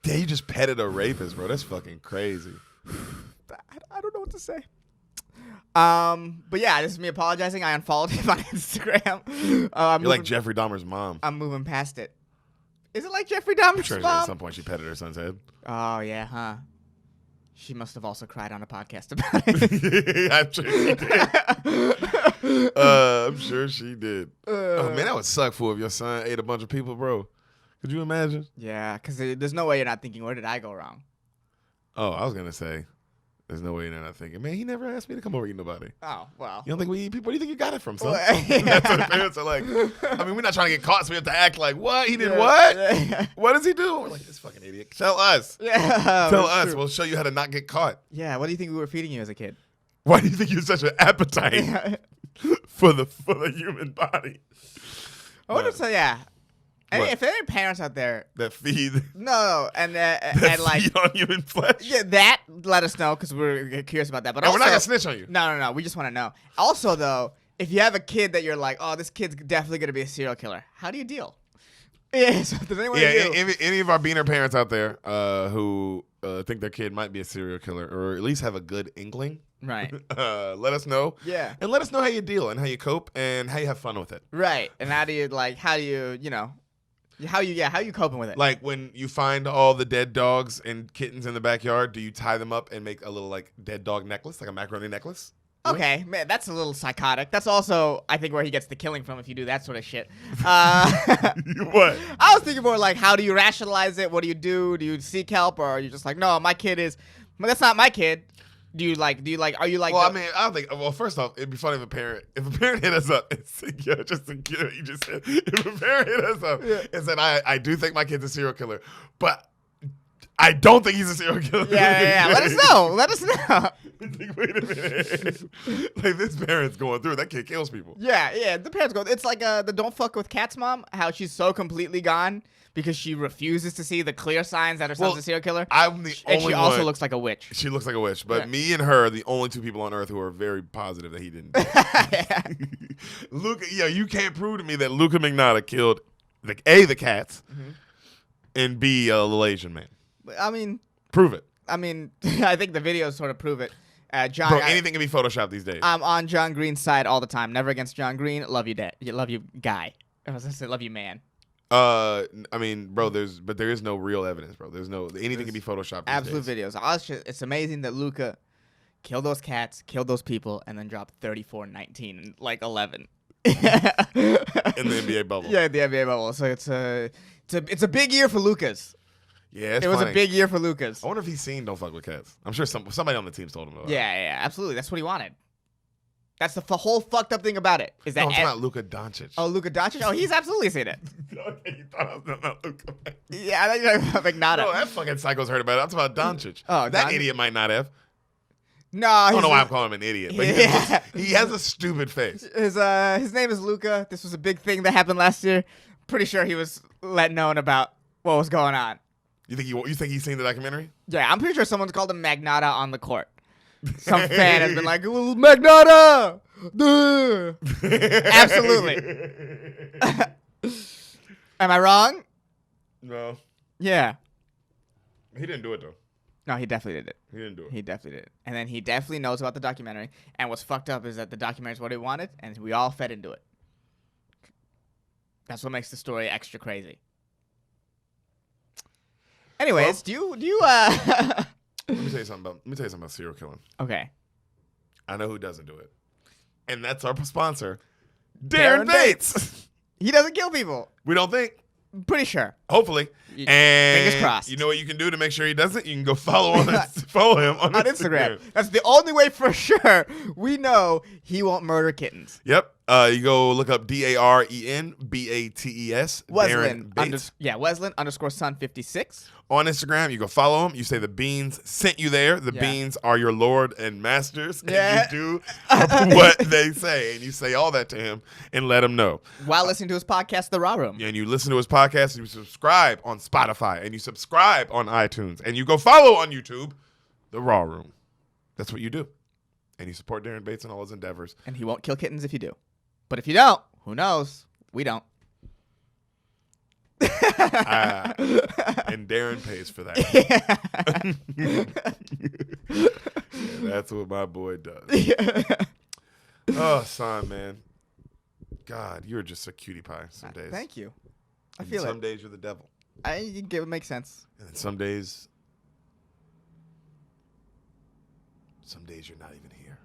Damn, you just petted a rapist, bro. That's fucking crazy. I don't know what to say. But yeah, this is me apologizing. I unfollowed him on Instagram. You're like Jeffrey Dahmer's mom. I'm moving past it. Is it like Jeffrey I'm Dahmer's sure at mom? some point she petted her son's head. Oh yeah, huh? She must have also cried on a podcast about it. I'm sure she did. I'm sure she did. Oh man, that would suck for if your son ate a bunch of people, bro. Could you imagine? Yeah, because there's no way you're not thinking, where did I go wrong? Oh, I was gonna say, there's no way you're not thinking, man, he never asked me to come over and eat nobody. Oh, well. You don't think we eat people? Where do you think you got it from, son? Well, That's what the parents are like. I mean, we're not trying to get caught, so we have to act like, what? He did what? Yeah. What does he do? We're like, this fucking idiot. Tell us. Yeah, Tell that's us. true. We'll show you how to not get caught. Yeah, what do you think we were feeding you as a kid? Why do you think you have such an appetite for the human body? I wonder But- if yeah. What? If there are parents out there, That feed, no, and that like, feed on human flesh. yeah, that let us know because we're curious about that. But And also, we're not gonna snitch on you. no, we just want to know. Also, though, if you have a kid that you're like, oh, this kid's definitely gonna be a serial killer, how do you deal? Yeah, so there's any way Yeah, to deal. any of our beaner parents out there who think their kid might be a serial killer, or at least have a good inkling, Right, let us know. yeah, And let us know how you deal and how you cope and how you have fun with it. right. And how do you how you coping with it? Like when you find all the dead dogs and kittens in the backyard, do you tie them up and make a little like dead dog necklace, like a macaroni necklace? Okay, man, that's a little psychotic. That's also, I think, where he gets the killing from if you do that sort of shit. What? I was thinking more like, how do you rationalize it? What do? Do you seek help, or are you just like, no, my kid is, well, that's not my kid. Are you like, Well, I mean, I don't think. Well, first off, it'd be funny if a parent hit us up and said, "Yo, just to get what you just said." If a parent hit us up and said, "I do think my kid's a serial killer, but I don't think he's a serial killer." yeah. Let us know. Let us know. Like, wait a minute. Like this parent's going through. That kid kills people. Yeah. The parents go. It's like the Don't Fuck with Cats mom. How she's so completely gone because she refuses to see the clear signs that her son's Well, a serial killer. I'm the And only she also one- looks like a witch. She looks like a witch, but Yeah. me and her are the only two people on earth who are very positive that he didn't. Do it. Luca, you can't prove to me that Luca Magnotta killed the cats, and B, a little Asian man. I mean, Prove it, I think the videos sort of prove it. John, bro. Anything can be photoshopped these days. I'm on John Green's side all the time. Never against John Green. Love you, dad. Love you, guy. I was gonna say love you, man. I mean, bro, there is no real evidence, bro. Anything can be photoshopped. These Absolute days. videos. It's amazing that Luca killed those cats, killed those people, and then dropped 34-19 and like 11 in the NBA bubble. Yeah, the NBA bubble. So it's a big year for Lucas. Yeah, It was a big year for Lucas. I wonder if he's seen "Don't Fuck with Cats." I'm sure somebody on the team's told him about it. Yeah, absolutely. That's what he wanted. That's the whole fucked up thing about it. Is that No, I'm talking about Luka Doncic. Oh, Luka Doncic? Oh, he's absolutely seen it. Okay, you thought I was talking about Luka. Yeah, I thought you were talking about Magnotta. No, that fucking psycho's heard about it. I'm talking about Doncic. Oh, that Don- idiot might not have. No, I don't know why I'm calling him an idiot, but Yeah. he has a stupid face. His name is Luca. This was a big thing that happened last year. Pretty sure he was let known about what was going on. You think he's seen the documentary? Yeah, I'm pretty sure someone's called him Magnotta on the court. Some fan has been like, well, Magnotta! Duh." Absolutely. Am I wrong? No, Yeah. he didn't do it though. No, he definitely did it. He didn't do it. He definitely did. And then he definitely knows about the documentary. And what's fucked up is that the documentary is what he wanted, and we all fed into it. That's what makes the story extra crazy. Anyways, do you Let me tell you something about serial killing. Okay. I know who doesn't do it, and that's our sponsor, Darren Bates. He doesn't kill people. We don't think. Pretty sure. Hopefully. Y- And fingers crossed. You know what you can do to make sure he doesn't? You can go follow him on On Instagram. That's the only way for sure we know he won't murder kittens. Yep. You go look up DAREN BATES. Darren Bates. Wesleyan _son 56. On Instagram, you go follow him. You say the beans sent you there. The Yeah. beans are your lord and masters. Yeah. And you do what they say. And you say all that to him and let him know. While listening to his podcast, The Raw Room. And you listen to his podcast and you subscribe on Spotify and you subscribe on iTunes and you go follow on YouTube The Raw Room. That's what you do. And you support Darren Bates and all his endeavors. And he won't kill kittens if you do. But if you don't, who knows? We don't. And Darren pays for that. Yeah, that's what my boy does. Oh, son, man. God, you're just a cutie pie some days. Thank you. I And feel some it. days you're the devil. It would make sense. And then some days you're not even here.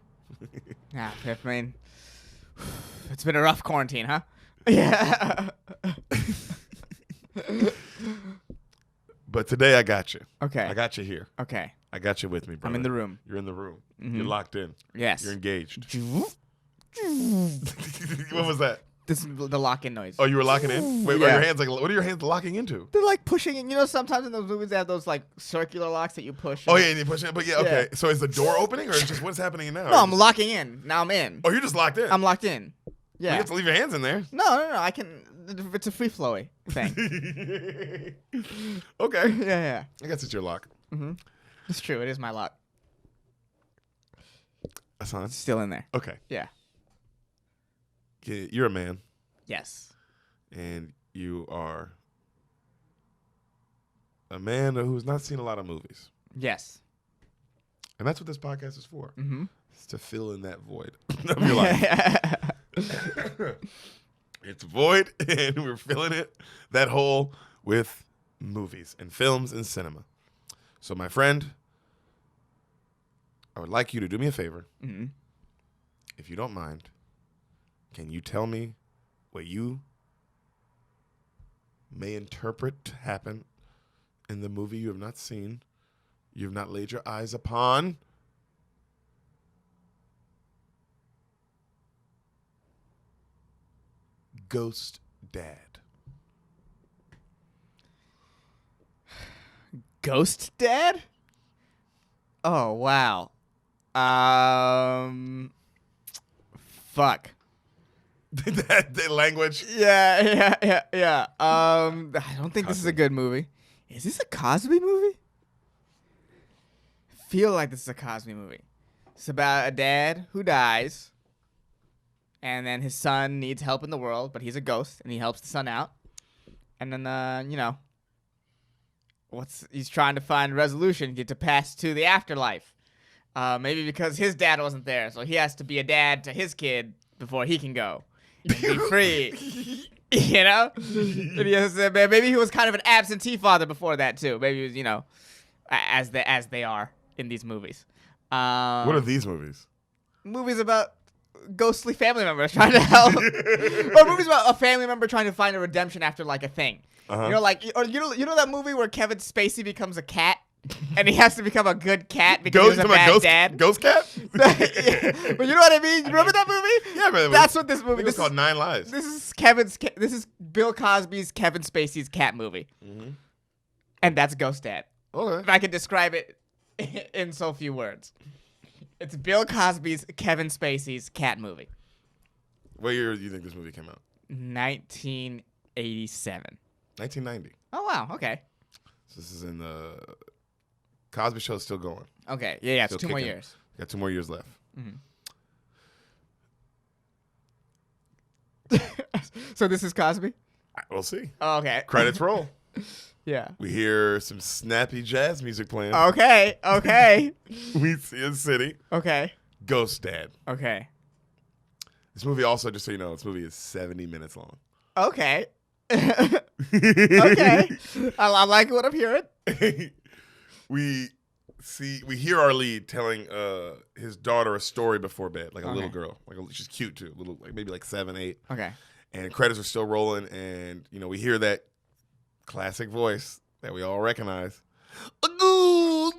Yeah, I mean, it's been a rough quarantine, huh? Yeah. But today I got you. Okay. I got you here. Okay. I got you with me, brother. I'm in the room. You're in the room. Mm-hmm. You're locked in. Yes. You're engaged. What What was that? This is the lock-in noise. Oh, you were locking in? Wait, Yeah. your hands like? What are your hands locking into? They're like pushing it. You know, sometimes in those movies they have those like circular locks that you push. Oh, yeah, and you push it. But yeah, okay. Yeah. So is the door opening or is just what's happening now? No, I'm locking in. Now I'm in. Oh, you're just locked in. I'm locked in. You Yeah. have to leave your hands in there. No. I can. It's a free flowy thing. Okay. Yeah. I guess it's your lock. Mm-hmm. It's true. It is my lock. That's on. It's still in there. Okay. Yeah. You're a man, Yes. and you are a man who's not seen a lot of movies. Yes. And that's what this podcast is for. Mm-hmm. It's to fill in that void of your life. It's void, and we're filling that hole with movies and films and cinema. So, my friend, I would like you to do me a favor. Mm-hmm. If you don't mind, can you tell me what you may interpret to happen in the movie you have not seen, you have not laid your eyes upon? Ghost Dad. Ghost Dad? Oh wow. Fuck. that language. Yeah. I don't think this is a good movie. Is this a Cosby movie? I feel like this is a Cosby movie. It's about a dad who dies, and then his son needs help in the world, but he's a ghost, and he helps the son out. And then, he's trying to find resolution, get to pass to the afterlife. Maybe because his dad wasn't there, so he has to be a dad to his kid before he can go and be free. You know? And maybe he was kind of an absentee father before that too. Maybe he was, as they are in these movies. What are these movies? Movies about ghostly family members trying to help, or movies about a family member trying to find a redemption after like a thing. Uh-huh. You know that movie where Kevin Spacey becomes a cat and he has to become a good cat because Ghost, he was a bad dad. Ghost Cat? Yeah. But you know what I mean? You remember that movie? Yeah, man. That's what this movie. It's called Nine Lives. This is Bill Cosby's Kevin Spacey's cat movie, and that's Ghost Dad. Okay. If I could describe it in so few words, it's Bill Cosby's Kevin Spacey's cat movie. What year do you think this movie came out? 1987. 1990. Oh wow. Okay. So this is in the Cosby Show is still going. Okay. Yeah. It's Still 2 more kicking. years. Got 2 more years left. So this is Cosby. We'll see. Oh, okay. Credits roll. Yeah. We hear some snappy jazz music playing. Okay. We see a city. Okay. Ghost Dad. Okay. This movie also, just so you know, this movie is 70 minutes long. Okay. Okay. I like what I'm hearing. We hear our lead telling his daughter a story before bed, like a little girl, she's cute too, maybe like 7, 8. Okay. And credits are still rolling, and we hear that classic voice that we all recognize. You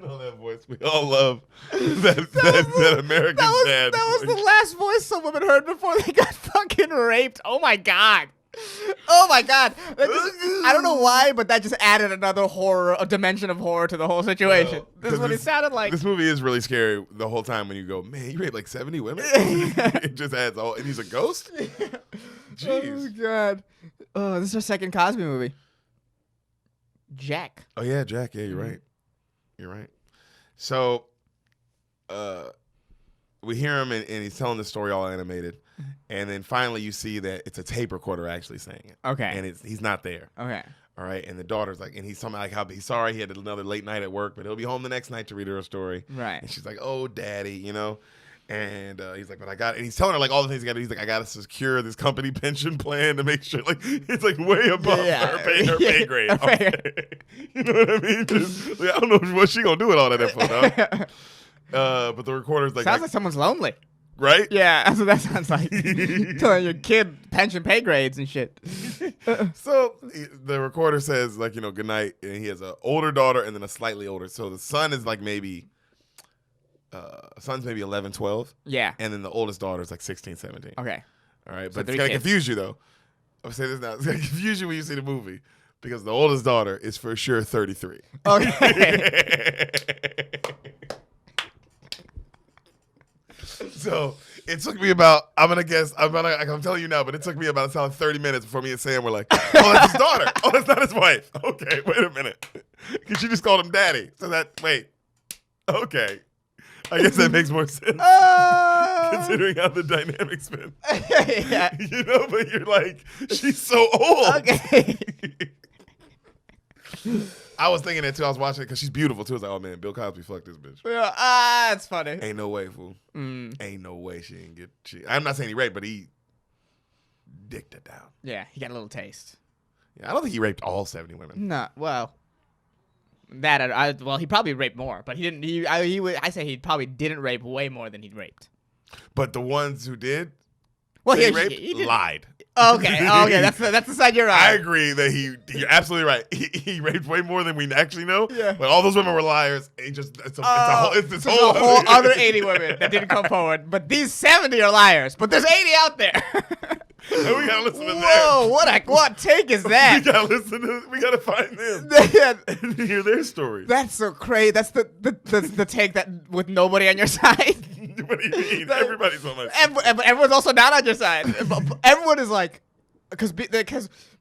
know that voice. We all love that American dad. That was the last voice some women heard before they got fucking raped. Oh my god. I don't know why, but that just added another a dimension of horror to the whole situation. This is what it sounded like. This movie is really scary the whole time when you go, man, you raped like 70 women? It just adds all, and he's a ghost? Jeez. Oh god. Oh, this is our second Cosby movie. Jack. Oh yeah, Jack. Yeah, you're right. You're right. So, we hear him and he's telling the story all animated, and then finally you see that it's a tape recorder actually saying it. Okay. And he's not there. Okay. All right. And the daughter's like, and he's somehow like, how he's sorry he had another late night at work, but he'll be home the next night to read her a story. Right. And she's like, oh, daddy, And he's like, but I got, and he's telling her like all the things he got to do. He's like, I got to secure this company pension plan to make sure, like, it's like way above her pay grade. Okay. You know what I mean? Just, like, I don't know what she gonna do with all that info, though. But the recorder's like, sounds like someone's lonely. Right? Yeah, that's what that sounds like. Telling your kid pension pay grades and shit. So the recorder says, like, you know, good night. And he has an older daughter and then a slightly older. So the son is like maybe, son's maybe 11, 12. Yeah. And then the oldest daughter is like 16, 17. Okay. All right. So But it's going to confuse you, though. I'll say this now. It's going to confuse you when you see the movie because the oldest daughter is for sure 33. Okay. So it took me about, I'm telling you now, but it took me about 30 minutes before me and Sam were like, oh, that's his daughter. Oh, that's not his wife. Okay, wait a minute. Because she just called him daddy. So wait. Okay. I guess that makes more sense. Considering how the dynamics been. Yeah. You know, but you're like, she's so old. Okay. I was thinking that too. I was watching it because she's beautiful too. I was like, oh man, Bill Cosby fucked this bitch. Yeah, that's funny. Ain't no way, fool. Ain't no way she didn't get. I'm not saying he raped, but he dicked it down. Yeah, he got a little taste. Yeah, I don't think he raped all 70 women. No, well, he probably raped more, but he didn't. I say he probably didn't rape way more than he raped. But the ones who did, well, he raped, lied. Okay, that's the side you're on. I agree that you're absolutely right. He raped way more than we actually know. Yeah. But all those women were liars. It's this whole other 80 women that didn't come forward. But these 70 are liars. But there's 80 out there. And we gotta listen to them. Whoa, what take is that? We gotta find them and hear their stories. That's so crazy. That's the take that with nobody on your side. What do you mean? Everybody's on my side. But everyone's also not on your side. Everyone is like, because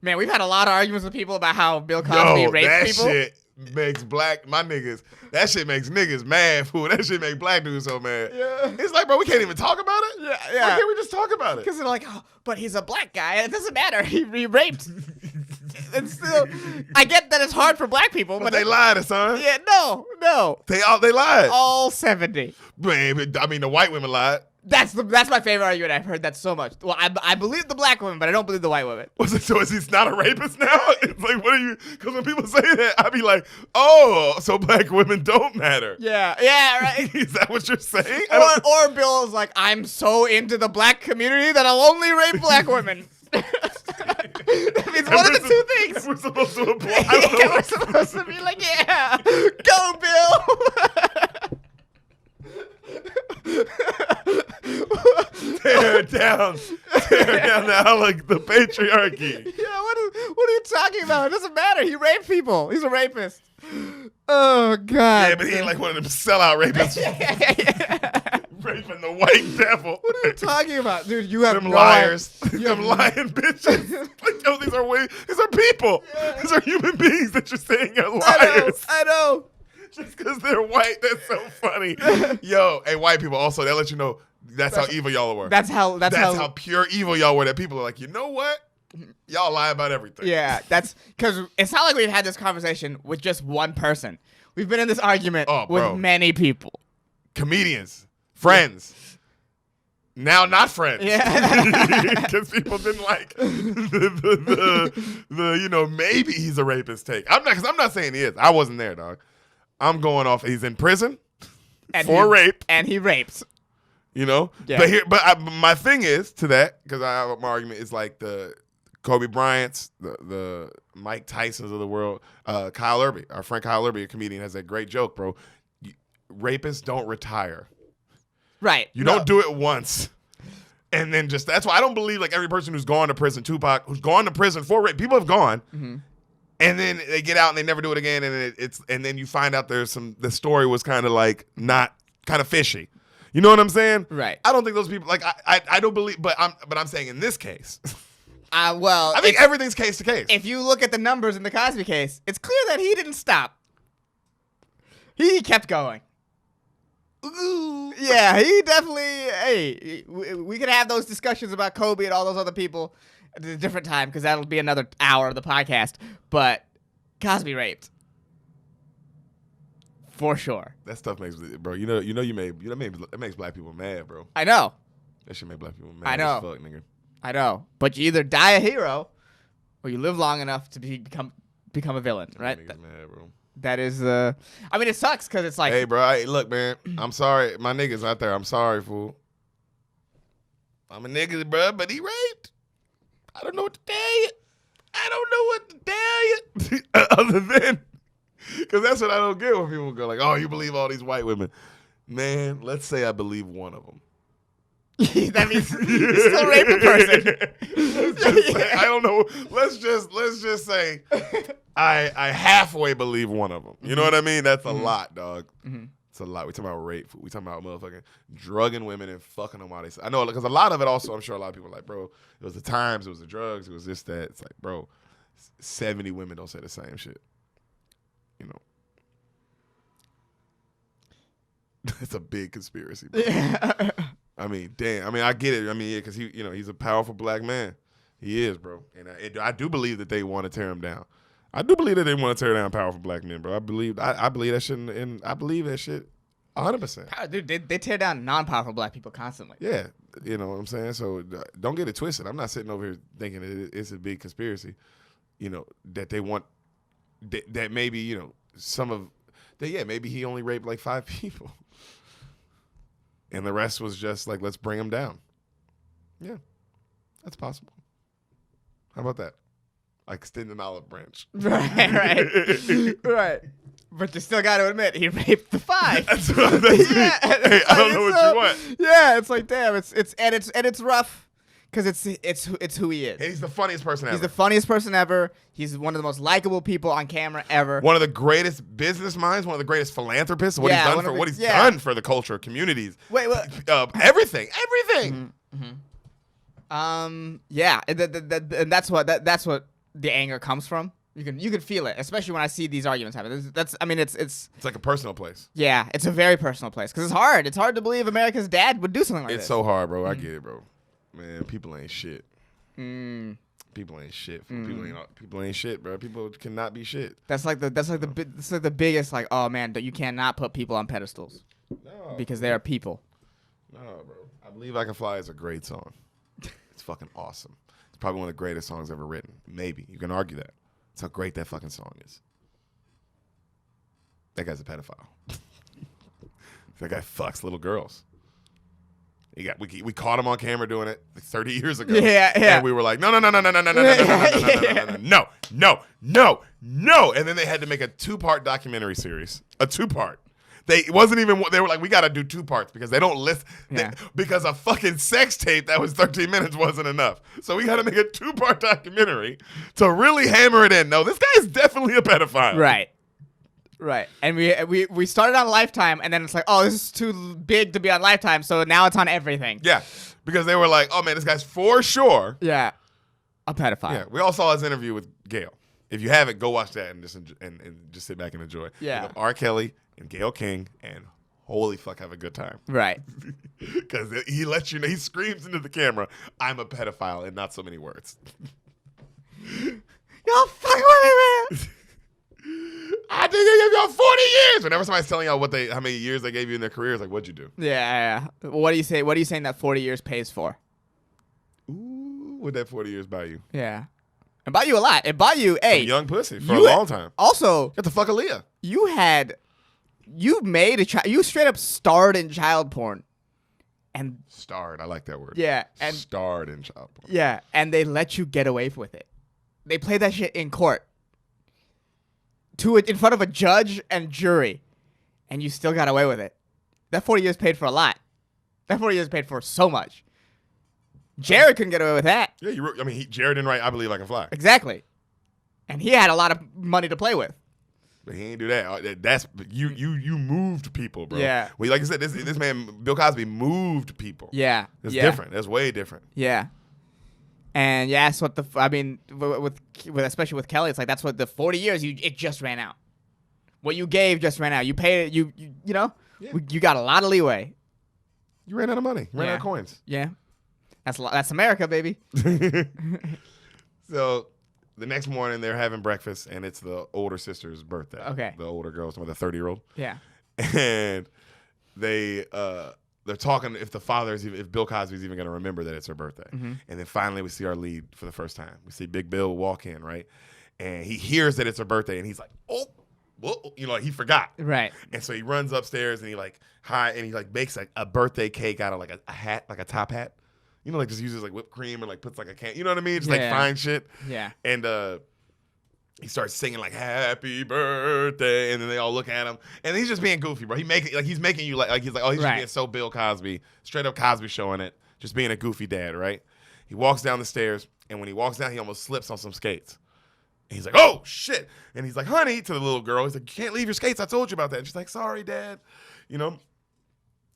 man, we've had a lot of arguments with people about how Bill Cosby rapes people. That shit makes that shit makes niggas mad, fool. That shit make black dudes so mad. Yeah. It's like, bro, we can't even talk about it. Yeah. Why can't we just talk about it? Because they're like, oh, but he's a black guy. It doesn't matter. He raped. And still, I get that it's hard for black people, but they lied, son. Yeah, no. They lied. All 70. Man, I mean, the white women lied. That's my favorite argument. I've heard that so much. Well, I believe the black women, but I don't believe the white women. So is he not a rapist now? It's like, what are you? Because when people say that, I be like, oh, so black women don't matter. Yeah, right. Is that what you're saying? Or Bill is like, I'm so into the black community that I'll only rape black women. That means one of the two things. We're supposed to apply. We're supposed to be like, yeah, go, Bill. Tear down the patriarchy. Yeah, what are you talking about? It doesn't matter. He raped people. He's a rapist. Oh God. Yeah, but he ain't like one of them sellout rapists. Raping the white devil. What are you talking about, dude? You have them no liars. Them lying bitches. Like, yo, these are people. Yeah. These are human beings that you're saying are liars. I know. Just because they're white, that's so funny. Yo, hey, white people also, they'll let you know that's how evil y'all were. That's how pure evil y'all were, that people are like, you know what? Y'all lie about everything. Yeah, that's because it's not like we've had this conversation with just one person. We've been in this argument with many people. Comedians, friends. Now not friends. Yeah. Because people didn't like the maybe he's a rapist take. I'm not saying he is. I wasn't there, dog. I'm going off. He's in prison for rape, and he rapes. You know, yeah. But my thing is to that, because my argument is like the Kobe Bryant's, the Mike Tyson's of the world. Kyle Irby, our friend Kyle Irby, a comedian, has that great joke, bro. Rapists don't retire. Right. You don't do it once. And then that's why I don't believe like every person who's gone to prison, Tupac, who's gone to prison for rape, people have gone. Mm-hmm. And then they get out and they never do it again. And and then you find out the story was kind of like not kind of fishy. You know what I'm saying? Right. I don't think those people, like, I don't believe, but I'm saying in this case. Well, I think everything's case to case. If you look at the numbers in the Cosby case, it's clear that he didn't stop. He kept going. Ooh. Yeah, he definitely, hey, we could have those discussions about Kobe and all those other people at a different time, because that'll be another hour of the podcast. But Cosby raped. for sure. That stuff makes, bro. It makes black people mad, bro. I know. That shit make black people mad. I know. As fuck, nigga. I know. But you either die a hero, or you live long enough to become a villain, right? Niggas mad, bro. That is I mean, it sucks because it's like. Hey, bro. Look, man. I'm sorry, my niggas out there. I'm sorry, fool. I'm a nigga, bro, but he raped. I don't know what to tell you. Other than, because that's what I don't get when people go like, "Oh, you believe all these white women?" Man, let's say I believe one of them. That means you still rape a person. I don't know. Let's just say I halfway believe one of them. You know what I mean? That's a lot, dog. Mm-hmm. It's a lot. We talking about rape. We talking about motherfucking drugging women and fucking them while they. I know because a lot of it also. I'm sure a lot of people are like, bro, it was the times, it was the drugs, it was this, that. It's like, bro, 70 women don't say the same shit. You know. It's a big conspiracy, bro. Yeah. I mean, damn. I mean, I get it. I mean, yeah, because he's a powerful black man. He is, bro. And I do believe that they want to tear him down. I do believe that they want to tear down powerful black men, bro. I believe that shit, and I believe that shit 100%. Dude, they tear down non-powerful black people constantly. Yeah, you know what I'm saying? So don't get it twisted. I'm not sitting over here thinking that it's a big conspiracy, that they want, that maybe, maybe he only raped like 5 people. And the rest was just like, let's bring him down. Yeah, that's possible. How about that? I extend an olive branch. Right. But you still got to admit, he raped the 5. That's hey, I don't know what you want. Yeah, it's like, damn, it's rough because it's who he is. He's the funniest person ever. He's the funniest person ever. He's one of the most likable people on camera ever. One of the greatest business minds. One of the greatest philanthropists. What he's done for the culture, communities. Wait, what? Everything. Yeah, and that's what the anger comes from. You can feel it, especially when I see these arguments happen. It's like a personal place. Yeah, it's a very personal place because it's hard. It's hard to believe America's dad would do something like this. It's so hard, bro. I get it, bro. Man, people ain't shit. People ain't shit. People ain't shit, bro. People cannot be shit. That's like the biggest like, oh man, you cannot put people on pedestals. No, because they are people. No, bro. I Believe I Can Fly is a great song. It's fucking awesome. It's probably one of the greatest songs ever written. Maybe. You can argue that. That's how great that fucking song is. That guy's a pedophile. That guy fucks little girls. We caught him on camera doing it like 30 years ago. Yeah. And we were like, no. And then they had to make a 2-part documentary series. A 2-part. They were like, we got to do 2 parts because they don't list. Because a fucking sex tape that was 13 minutes wasn't enough. So we got to make a 2-part documentary to really hammer it in. No, this guy is definitely a pedophile. Right. And we started on Lifetime, and then it's like, oh, this is too big to be on Lifetime, so now it's on everything. Yeah, because they were like, oh, man, this guy's for sure. Yeah, a pedophile. Yeah, we all saw his interview with Gail. If you haven't, go watch that and just sit back and enjoy. Yeah. With R. Kelly and Gail King, and holy fuck, have a good time. Right. Because he lets you know, he screams into the camera, I'm a pedophile, in not so many words. Y'all fucking with me, man. I think they gave y'all 40 years. Whenever somebody's telling y'all how many years they gave you in their careers, like, what'd you do? Yeah. What do you say? What are you saying that 40 years pays for? Ooh, what'd that 40 years buy you? Yeah. It bought you a lot. It bought you some young pussy for a long time. Also, get the fuck Aaliyah. You straight up starred in child porn. And starred, I like that word. Yeah. And starred in child porn. Yeah. And they let you get away with it. They played that shit in court. In front of a judge and jury, and you still got away with it. That 40 years paid for a lot. That 40 years paid for so much. Jared couldn't get away with that. Yeah, Jared didn't write I Believe I Can Fly. Exactly. And he had a lot of money to play with. But he ain't do that. That's you moved people, bro. Yeah. Well, like I said, this man, Bill Cosby, moved people. Yeah. It's different. That's way different. Yeah. And yeah, that's what with especially with Kelly, it's like that's what the 40 years it just ran out. What you gave just ran out. You paid it. You got a lot of leeway. You ran out of money. Ran out of coins. Yeah, that's America, baby. So the next morning they're having breakfast and it's the older sister's birthday. Okay. The older girl, some of the 30-year-old. Yeah. and they're talking if Bill Cosby's even going to remember that it's her birthday. Mm-hmm. And then finally we see our lead for the first time. We see Big Bill walk in, right? And he hears that it's her birthday, and he's like, oh, whoa, like he forgot. Right. And so he runs upstairs and he makes a birthday cake out of like a hat, like a top hat. Like just uses like whipped cream or like puts like a can. You know what I mean? Just like fine shit. Yeah. And he starts singing like "Happy Birthday," and then they all look at him, and he's just being goofy, bro. He's making you like he's like, oh, he's just being so Bill Cosby, straight up Cosby showing it, just being a goofy dad, right? He walks down the stairs, and when he walks down, he almost slips on some skates. And he's like, oh shit! And he's like, honey, to the little girl, he's like, you can't leave your skates. I told you about that. And she's like, sorry, Dad.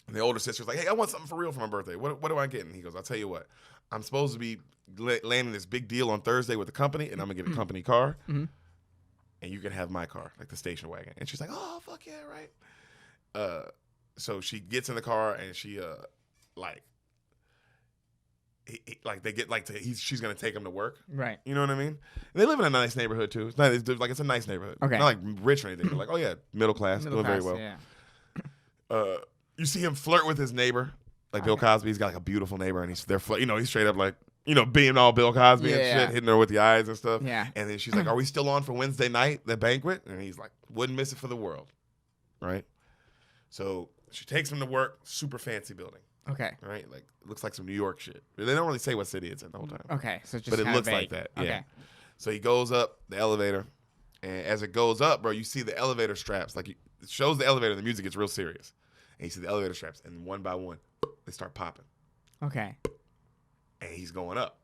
And the older sister's like, hey, I want something for real for my birthday. What do I get? And he goes, I'll tell you what. I'm supposed to be landing this big deal on Thursday with the company, and I'm going to get a company car, and you can have my car, like the station wagon. And she's like, oh, fuck yeah, right? So she gets in the car, and she, she's going to take him to work. Right. You know what I mean? And they live in a nice neighborhood, too. It's a nice neighborhood. Okay. Not like rich or anything. They're like, oh, yeah, middle class, doing very well. Yeah. You see him flirt with his neighbor, like Bill Cosby. He's got like a beautiful neighbor, and he's straight up like, being all Bill Cosby and shit, hitting her with the eyes and stuff. Yeah. And then she's like, are we still on for Wednesday night, the banquet? And he's like, wouldn't miss it for the world. Right? So she takes him to work, super fancy building. Okay. Right? Like, it looks like some New York shit. They don't really say what city it's in the whole time. Okay. So it's just but it looks vague. like that. Okay. Yeah. So he goes up the elevator, and as it goes up, bro, you see the elevator straps. Like, it shows the elevator, and the music gets real serious. And you see the elevator straps, and one by one, they start popping. Okay. And he's going up.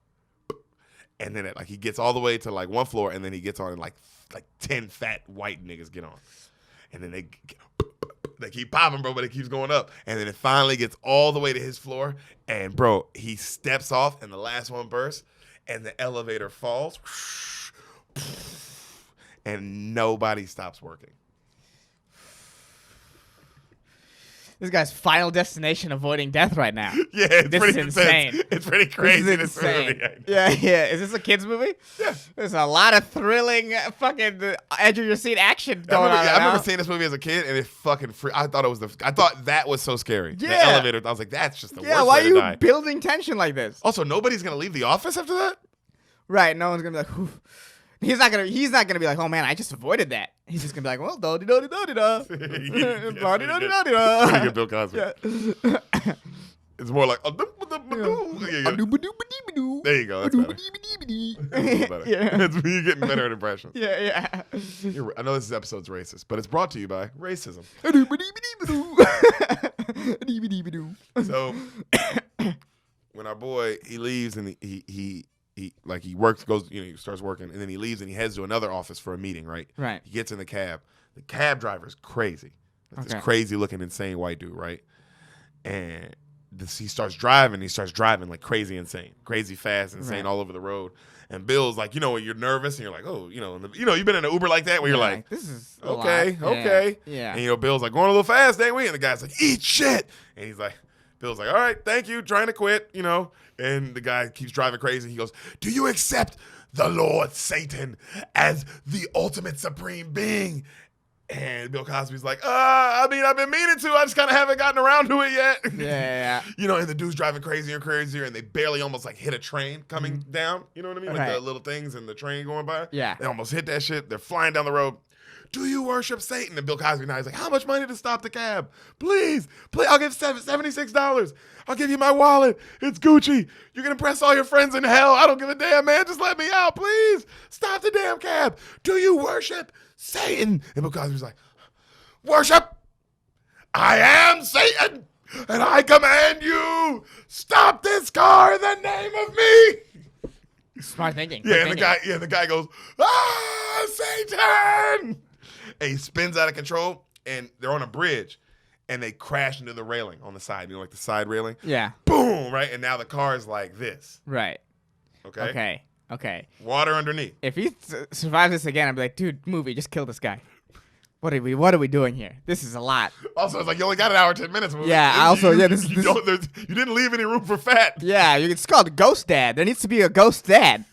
And then he gets all the way to like one floor, and then he gets on, and like 10 fat white niggas get on. And then they keep popping, bro, but it keeps going up. And then it finally gets all the way to his floor, and bro, he steps off, and the last one bursts, and the elevator falls, and nobody stops working. This guy's Final Destination avoiding death right now. Yeah, it's this pretty is insane. It's pretty crazy. This is insane. Yeah. Is this a kid's movie? Yeah. There's a lot of thrilling, fucking edge of your seat action going on. I remember seeing this movie as a kid, and it fucking I thought that was so scary. Yeah. The elevator. I was like, that's just the worst Yeah, why way are to die. you building tension like this? Also, nobody's gonna leave the office after that. Right. No one's gonna be like, whew. He's not gonna be like, oh man, I just avoided that. He's just gonna be like, well, da da da da da. Pretty good Bill Cosby. Yeah. It's more like there you go. That's better. Yeah. That's you're getting better at impressions. Yeah. I know this episode's racist, but it's brought to you by racism. So when our boy he leaves and he works, goes, he starts working, and then he leaves and he heads to another office for a meeting, right? Right. He gets in the cab. The cab driver's crazy. This crazy looking, insane white dude, right? And he starts driving like crazy insane, crazy fast, insane all over the road. And Bill's like, when you're nervous and you're like, oh, you've been in an Uber like that where you're like, this is okay. Yeah. And Bill's like, going a little fast, ain't we? And the guy's like, eat shit. And he's like, Bill's like, all right, thank you, trying to quit, And the guy keeps driving crazy. He goes, do you accept the Lord Satan as the ultimate supreme being? And Bill Cosby's like, I've been meaning to. I just kind of haven't gotten around to it yet. Yeah. And the dude's driving crazier and crazier, and they barely almost hit a train coming down. You know what I mean? Like the little things and the train going by. Yeah. They almost hit that shit. They're flying down the road. Do you worship Satan? And Bill Cosby now he's like, how much money to stop the cab? Please, I'll give $76. I'll give you my wallet. It's Gucci. You can impress all your friends in hell. I don't give a damn, man. Just let me out, please. Stop the damn cab. Do you worship Satan? And Bill Cosby's like, worship? I am Satan, and I command you, stop this car in the name of me. Smart thinking. Yeah, the guy goes, Satan! And he spins out of control, and they're on a bridge, and they crash into the railing on the side, like the side railing. Yeah. Boom, right? And now the car is like this. Right. Okay? Okay. Water underneath. If he survives this again, I'd be like, dude, movie, just kill this guy. What are we doing here? This is a lot. Also, it's like you only got an hour, 10 minutes. Movie. Yeah. You didn't leave any room for fat. Yeah. It's called Ghost Dad. There needs to be a Ghost Dad.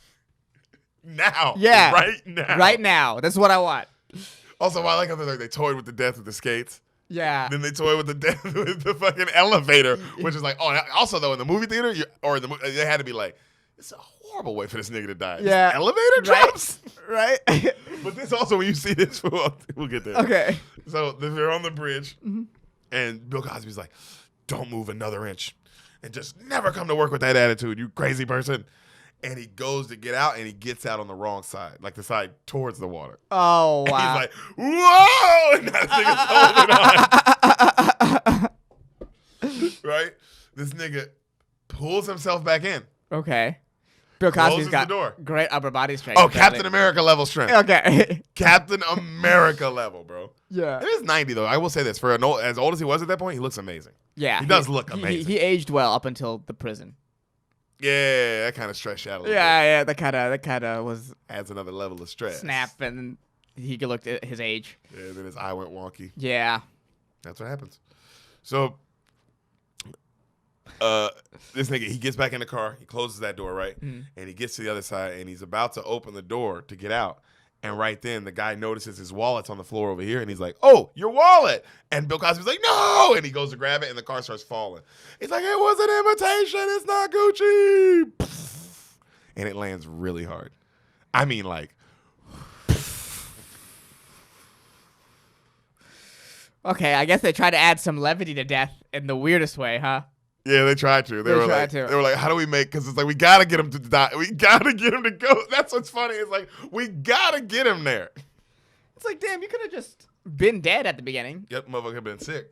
Now. Yeah. Right now. Right now. That's what I want. Also, I like how they toyed with the death of the skates. Yeah. Then they toy with the fucking elevator, which is like, oh, also though in the movie theater they had to be like, it's a horrible way for this nigga to die. Yeah. This elevator drops. Right. But this also when you see this, we'll get there. Okay. So they're on the bridge, and Bill Cosby's like, don't move another inch, and just never come to work with that attitude, you crazy person. And he goes to get out, and he gets out on the wrong side, like the side towards the water. Oh, And wow. he's like, whoa! And that nigga's holding on. Right? This nigga pulls himself back in. Okay. Bill Cosby's Closes got the door. great upper body strength. Oh, Captain America level strength. Okay. Captain America level, bro. Yeah. It is 90, though. I will say this. For as old as he was at that point, he looks amazing. Yeah. He does look amazing. He aged well up until the prison. Yeah, that kind of stretched out a little bit. Yeah. That kind of was Adds another level of stress. snap, and he looked at his age. Yeah, then his eye went wonky. Yeah. That's what happens. So, this nigga, he gets back in the car. He closes that door, right? Mm. And he gets to the other side, and he's about to open the door to get out. And right then, the guy notices his wallet's on the floor over here, and he's like, oh, your wallet. And Bill Cosby's like, no! And he goes to grab it, and the car starts falling. He's like, it was an imitation. It's not Gucci. And it lands really hard. I mean, like, Okay, I guess they tried to add some levity to death in the weirdest way, huh? yeah, they tried to. They were like, how do we make? Because it's like we gotta get him to die. We gotta get him to go. That's what's funny. It's like we gotta get him there. It's like, damn, you could have just been dead at the beginning. Yep, motherfucker had been sick.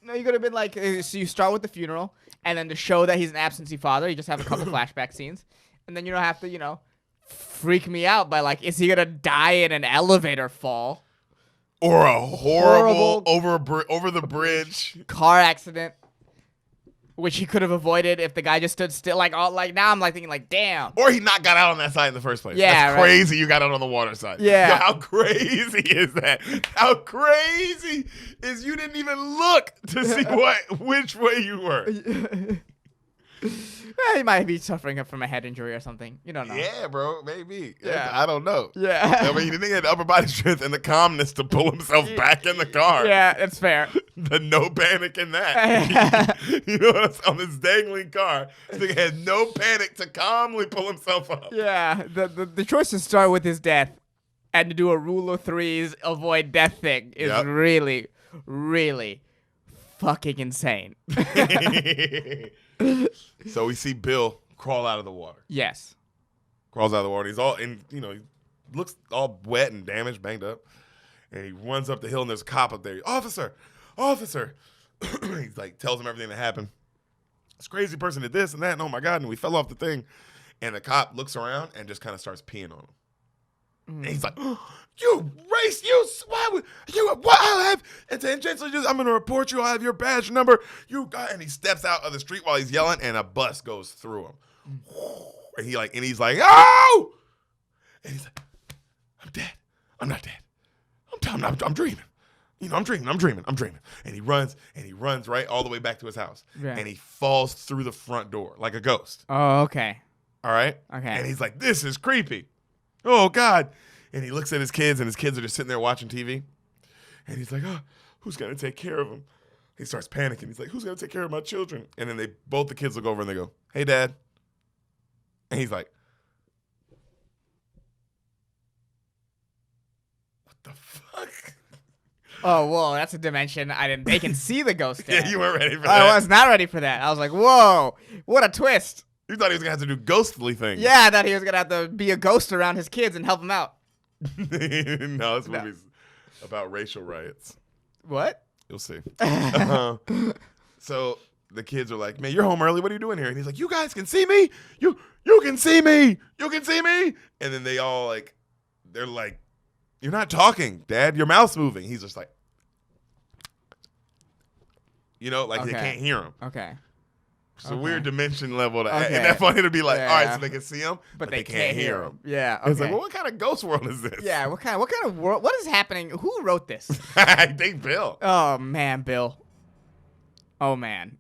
No, you could have been like, so you start with the funeral, and then to show that he's an absentee father, you just have a couple flashback scenes, and then you don't have to, freak me out by like, is he gonna die in an elevator fall, Or a horrible over the bridge. car accident, which he could have avoided if the guy just stood still. Like now, I'm like thinking like, damn. Or he not got out on that side in the first place. Yeah, That's right. crazy. You got out on the water side. Yeah. Yo, how crazy is that? How crazy is you didn't even look to see which way you were. He might be suffering from a head injury or something. You don't know. Yeah, bro, maybe. Yeah. I don't know. Yeah. I mean, the nigga had the upper body strength and the calmness to pull himself back in the car. Yeah, that's fair. The no panic in that. You know what I'm saying? On this dangling car, this nigga had no panic to calmly pull himself up. Yeah, the choice to start with his death and to do a rule of threes avoid death thing is really, really fucking insane. So we see Bill crawl out of the water. Yes. Crawls out of the water. He's all in, he looks all wet and damaged, banged up. And he runs up the hill and there's a cop up there. Officer. He's like, tells him everything that happened. This crazy person did this and that, and oh my God, and we fell off the thing. And the cop looks around and just kind of starts peeing on him. And he's like, you race, why would you, what, I'll have, and intentionally just, I'm going to report you, I'll have your badge number, and he steps out of the street while he's yelling, and a bus goes through him. And he's like, oh! And he's like, I'm dead. I'm not dead. I'm dreaming. I'm dreaming. And he runs right all the way back to his house. Yeah. And he falls through the front door like a ghost. Oh, okay. All right? Okay. And he's like, this is creepy. Oh, God. And he looks at his kids, and his kids are just sitting there watching TV. And he's like, oh, who's going to take care of them? He starts panicking. He's like, who's going to take care of my children? And then both the kids look over and they go, hey, Dad. And he's like, what the fuck? Oh, whoa, that's a dimension they can see the ghost in. Yeah, you weren't ready for that. I was not ready for that. I was like, whoa, what a twist. You thought he was going to have to do ghostly things. Yeah, I thought he was going to have to be a ghost around his kids and help them out. No, this movie's about racial riots. What? You'll see. So the kids are like, man, you're home early. What are you doing here? And he's like, you guys can see me. You can see me. You can see me. And then they all they're like, you're not talking, Dad. Your mouth's moving. He's just like, they can't hear him. Okay. It's a weird dimension level. Okay. Isn't that funny to be like, Yeah. all right, so they can see him, but they can't hear him. Yeah. Okay. It's like, well, what kind of ghost world is this? Yeah. What kind of world? What is happening? Who wrote this? I think Bill. Oh man, Bill. Oh man.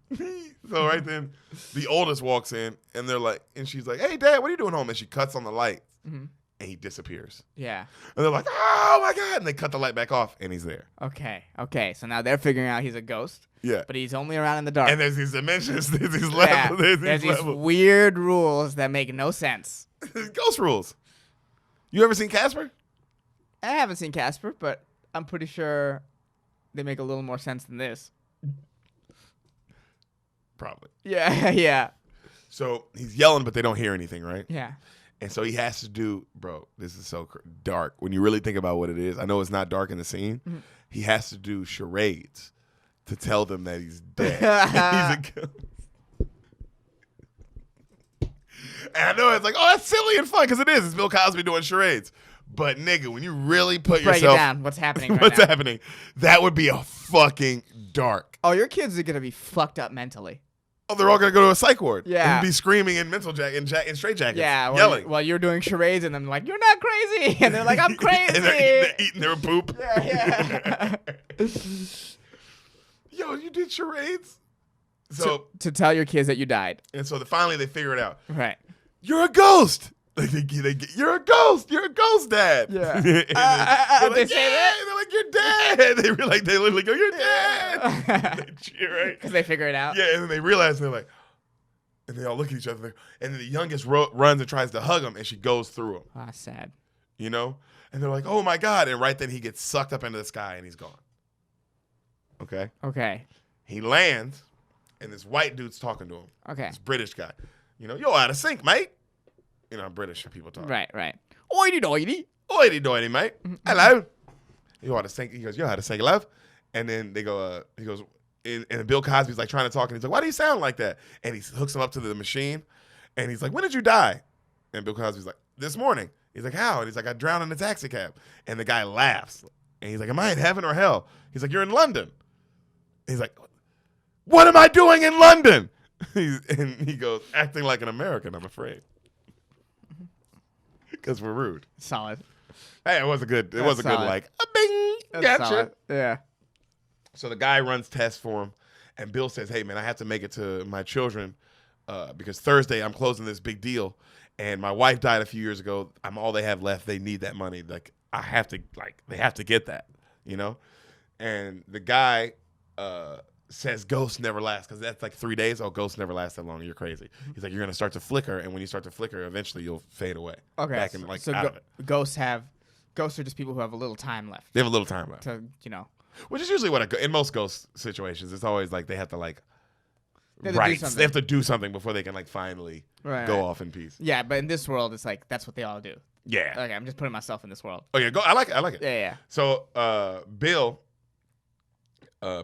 So right then, the oldest walks in, and they're like, and she's like, hey, Dad, what are you doing home? And she cuts on the light, Mm-hmm. and he disappears. Yeah. And they're like, oh my God. And they cut the light back off and he's there. Okay. So now they're figuring out he's a ghost. Yeah. But he's only around in the dark. And there's these dimensions, there's these Yeah. levels. There's these weird rules that make no sense. Ghost rules. You ever seen Casper? I haven't seen Casper, but I'm pretty sure they make a little more sense than this. Probably. Yeah, yeah. So he's yelling, but they don't hear anything, right? Yeah. And so he has to do, bro, this is so dark. When you really think about what it is, I know it's not dark in the scene. Mm-hmm. He has to do charades to tell them that he's dead. He's a ghost. And I know it's like, oh, that's silly and fun, because it is. It's Bill Cosby doing charades. But, nigga, when you really put Break yourself... it down. What's happening right what's now? happening? That would be a fucking dark. Oh, your kids are going to be fucked up mentally. Oh, they're all going to go to a psych ward. Yeah. And be screaming in mental in straight jackets. Yeah. Yelling. While you're doing charades and I'm like, you're not crazy. And they're like, I'm crazy. And they're eating their poop. Yeah. Yo, you did charades? So to tell your kids that you died. And so finally they figure it out. Right. You're a ghost. Like you're a ghost. You're a ghost, Dad. Yeah. They say that? They're like, you're dead. They literally go, you're dead. They cheer, right? Because they figure it out. Yeah, and then they realize, they're like, and they all look at each other. And then the youngest runs and tries to hug him, and she goes through him. Ah, sad. You know? And they're like, oh my God. And right then he gets sucked up into the sky and he's gone. Okay? Okay. He lands, and this white dude's talking to him. Okay. This British guy. You know, you're out of sync, mate. You know, British people talk. Right. Oity doity. Oity doity, mate. Hello. You out of sync? He goes, you're out of sync, love. And then they go, he goes, and Bill Cosby's like trying to talk, and he's like, why do you sound like that? And he hooks him up to the machine, and he's like, when did you die? And Bill Cosby's like, this morning. He's like, how? And he's like, I drowned in a taxi cab. And the guy laughs. And he's like, am I in heaven or hell? He's like, you're in London. He's like, what am I doing in London? And he goes, acting like an American, I'm afraid. Because we're rude. Solid. Hey, it was a good like, a bing, That's gotcha. solid. Yeah. So the guy runs tests for him, and Bill says, hey, man, I have to make it to my children because Thursday I'm closing this big deal, and my wife died a few years ago. I'm all they have left. They need that money. Like, I have to, like, they have to get that, you know? And the guy says ghosts never last because that's like 3 days. Oh, ghosts never last that long. You're crazy. He's like, you're going to start to flicker, and when you start to flicker, eventually you'll fade away. Okay. Back in, like, so out of it. Ghosts are just people who have a little time left. They have a little time left. To, you know. Which is usually what in most ghost situations, it's always like they have to like They have to do something before they can like finally go off in peace. Yeah, but in this world, it's like that's what they all do. Yeah. Okay, I'm just putting myself in this world. Oh yeah, go. I like it. Yeah. So Bill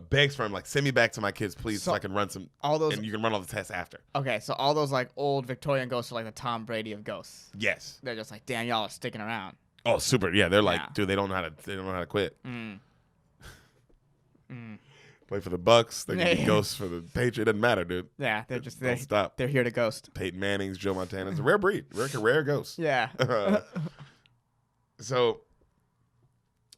begs for him, like, send me back to my kids, please, so I can run some. All those, and you can run all the tests after. Okay, so all those like old Victorian ghosts are like the Tom Brady of ghosts. Yes. They're just like, damn, y'all are sticking around. Oh, super. Yeah, they're like, dude, they don't know how to quit. Play for the Bucks. They can be ghosts for the Patriots. It doesn't matter, dude. Yeah, don't stop. They're here to ghost. Peyton Manning's, Joe Montana's a rare breed, rare ghost. Yeah. So,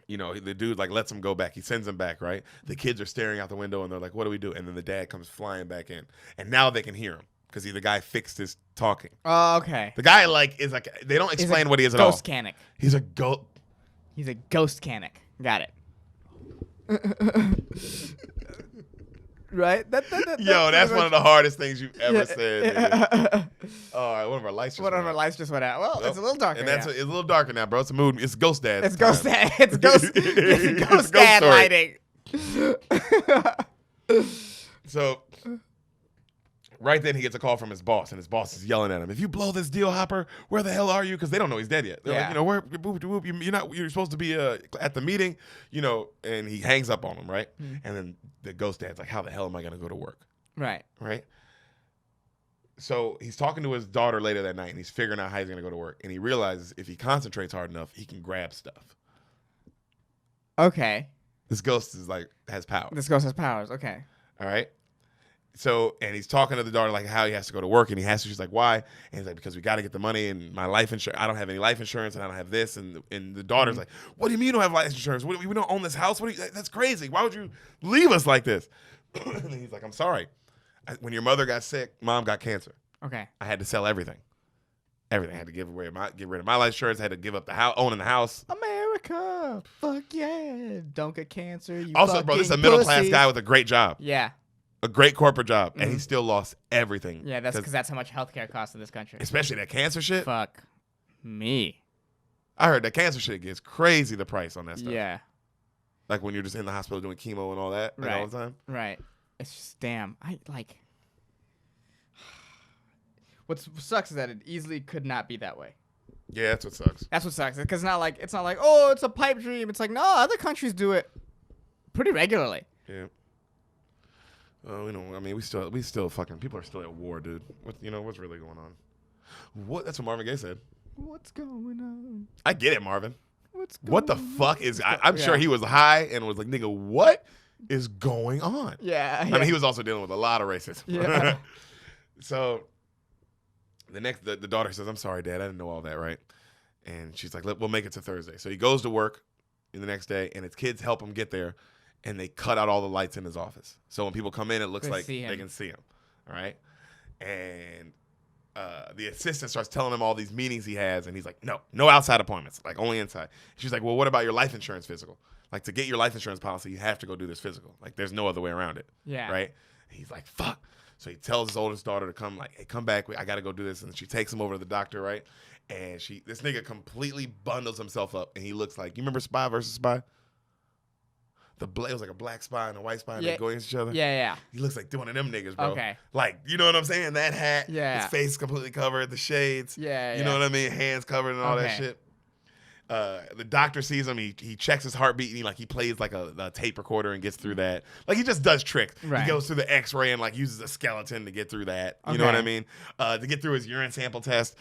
you know, the dude like lets him go back. He sends him back, right? The kids are staring out the window and they're like, "What do we do?" And then the dad comes flying back in, and now they can hear him because the guy fixed his talking. Oh, okay. The guy like is like they don't explain what he is at all. Ghost canic. He's a ghost. He's a ghost canic. Got it. Right? That's one of the hardest things you've ever said. All right, one of our lights just went out. Well, it's a little darker. And it's a little darker now, bro. It's a mood. It's Ghost Dad. It's Ghost Dad. It's Ghost Dad lighting. So, right then he gets a call from his boss, and his boss is yelling at him. If you blow this deal, Hopper, where the hell are you? Because they don't know he's dead yet. They're like, you know, you're supposed to be at the meeting, you know, and he hangs up on him, right? And then the Ghost Dad's like, how the hell am I going to go to work? Right. So he's talking to his daughter later that night, and he's figuring out how he's going to go to work. And he realizes if he concentrates hard enough, he can grab stuff. Okay. This ghost is like, has powers. This ghost has powers. Okay. All right. So, and he's talking to the daughter like how he has to go to work, and he has to. She's like, why? And he's like, because we got to get the money, and my life insurance. I don't have any life insurance, and I don't have this. And the daughter's like, what do you mean you don't have life insurance? We don't own this house. That's crazy. Why would you leave us like this? And he's like, I'm sorry. When your mother got sick, mom got cancer. Okay. I had to sell everything. Everything. I had to get rid of my life insurance. I had to give up the house, owning the house. America, fuck yeah! Don't get cancer. You Also, bro, this is a middle class pussies. guy with a great job, Yeah, a great corporate job, and he still lost everything. yeah. That's because that's how much healthcare costs in this country. Especially that cancer shit. Fuck me. I heard that cancer shit gets crazy. The price on that stuff. Yeah, Like when you're just in the hospital doing chemo and all that like, all the time. right. It's just damn. I like. What sucks is that it easily could not be that way. Yeah, that's what sucks. That's what sucks. Because it's not like oh, it's a pipe dream. It's like no, other countries do it pretty regularly. Yeah. Oh, I mean, we still fucking people are still at war, dude. What's really going on? That's what Marvin Gaye said. What's going on? I get it, Marvin. What the fuck is? I'm sure he was high and was like, nigga, what is going on? Yeah. I mean, he was also dealing with a lot of racism. Yeah. So the daughter says, I'm sorry, Dad. I didn't know all that, right? And she's like, we'll make it to Thursday. So he goes to work the next day, and his kids help him get there, and they cut out all the lights in his office. So when people come in, it looks like they can see him, all right? And the assistant starts telling him all these meetings he has, and he's like, no outside appointments, like only inside. She's like, well, what about your life insurance physical? Like, to get your life insurance policy, you have to go do this physical. Like, there's no other way around it. Yeah. Right? And he's like, fuck. So he tells his oldest daughter to come, like, hey, come back. I got to go do this. And she takes him over to the doctor, right? And this nigga completely bundles himself up, and he looks like, you remember Spy versus Spy? It was like a black spy and a white spy, and they go against each other. Yeah. He looks like doing them niggas, bro. Okay. Like, you know what I'm saying? That hat, Yeah. his face completely covered, the shades. Yeah. You know what I mean? Hands covered and all that shit. The doctor sees him. He checks his heartbeat, and he plays like a tape recorder and gets through that. Like, he just does tricks. Right. He goes through the X-ray and like uses a skeleton to get through that. You know what I mean? To get through his urine sample test,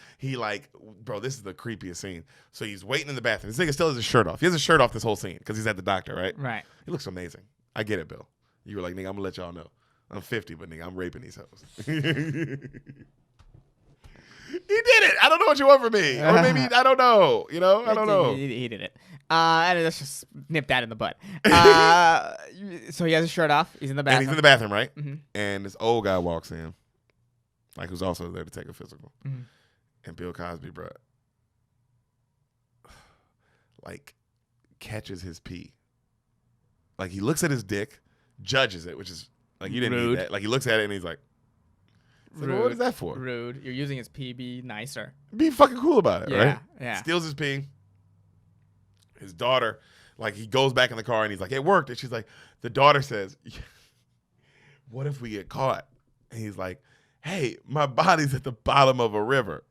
bro, this is the creepiest scene. So he's waiting in the bathroom. This nigga still has his shirt off. He has his shirt off this whole scene because he's at the doctor, right? Right. He looks amazing. I get it, Bill. You were like, nigga, I'm gonna let y'all know. I'm 50, but nigga, I'm raping these hoes. He did it. I don't know what you want from me. Or maybe, I don't know. I don't know. He did it. And let's just nip that in the butt. So he has his shirt off. He's in the bathroom. And he's in the bathroom, right? Mm-hmm. And this old guy walks in, like, who's also there to take a physical. Mm-hmm. And Bill Cosby, bro, like, catches his pee. Like, he looks at his dick, judges it, which is, like, you didn't Rude. need that. Like, he looks at it and he's like, well, what is that for? Rude. You're using his pee. Be nicer. Be fucking cool about it, right? Yeah. Steals his pee. His daughter, like, he goes back in the car and he's like, it worked. And she's like, the daughter says, what if we get caught? And he's like, hey, my body's at the bottom of a river.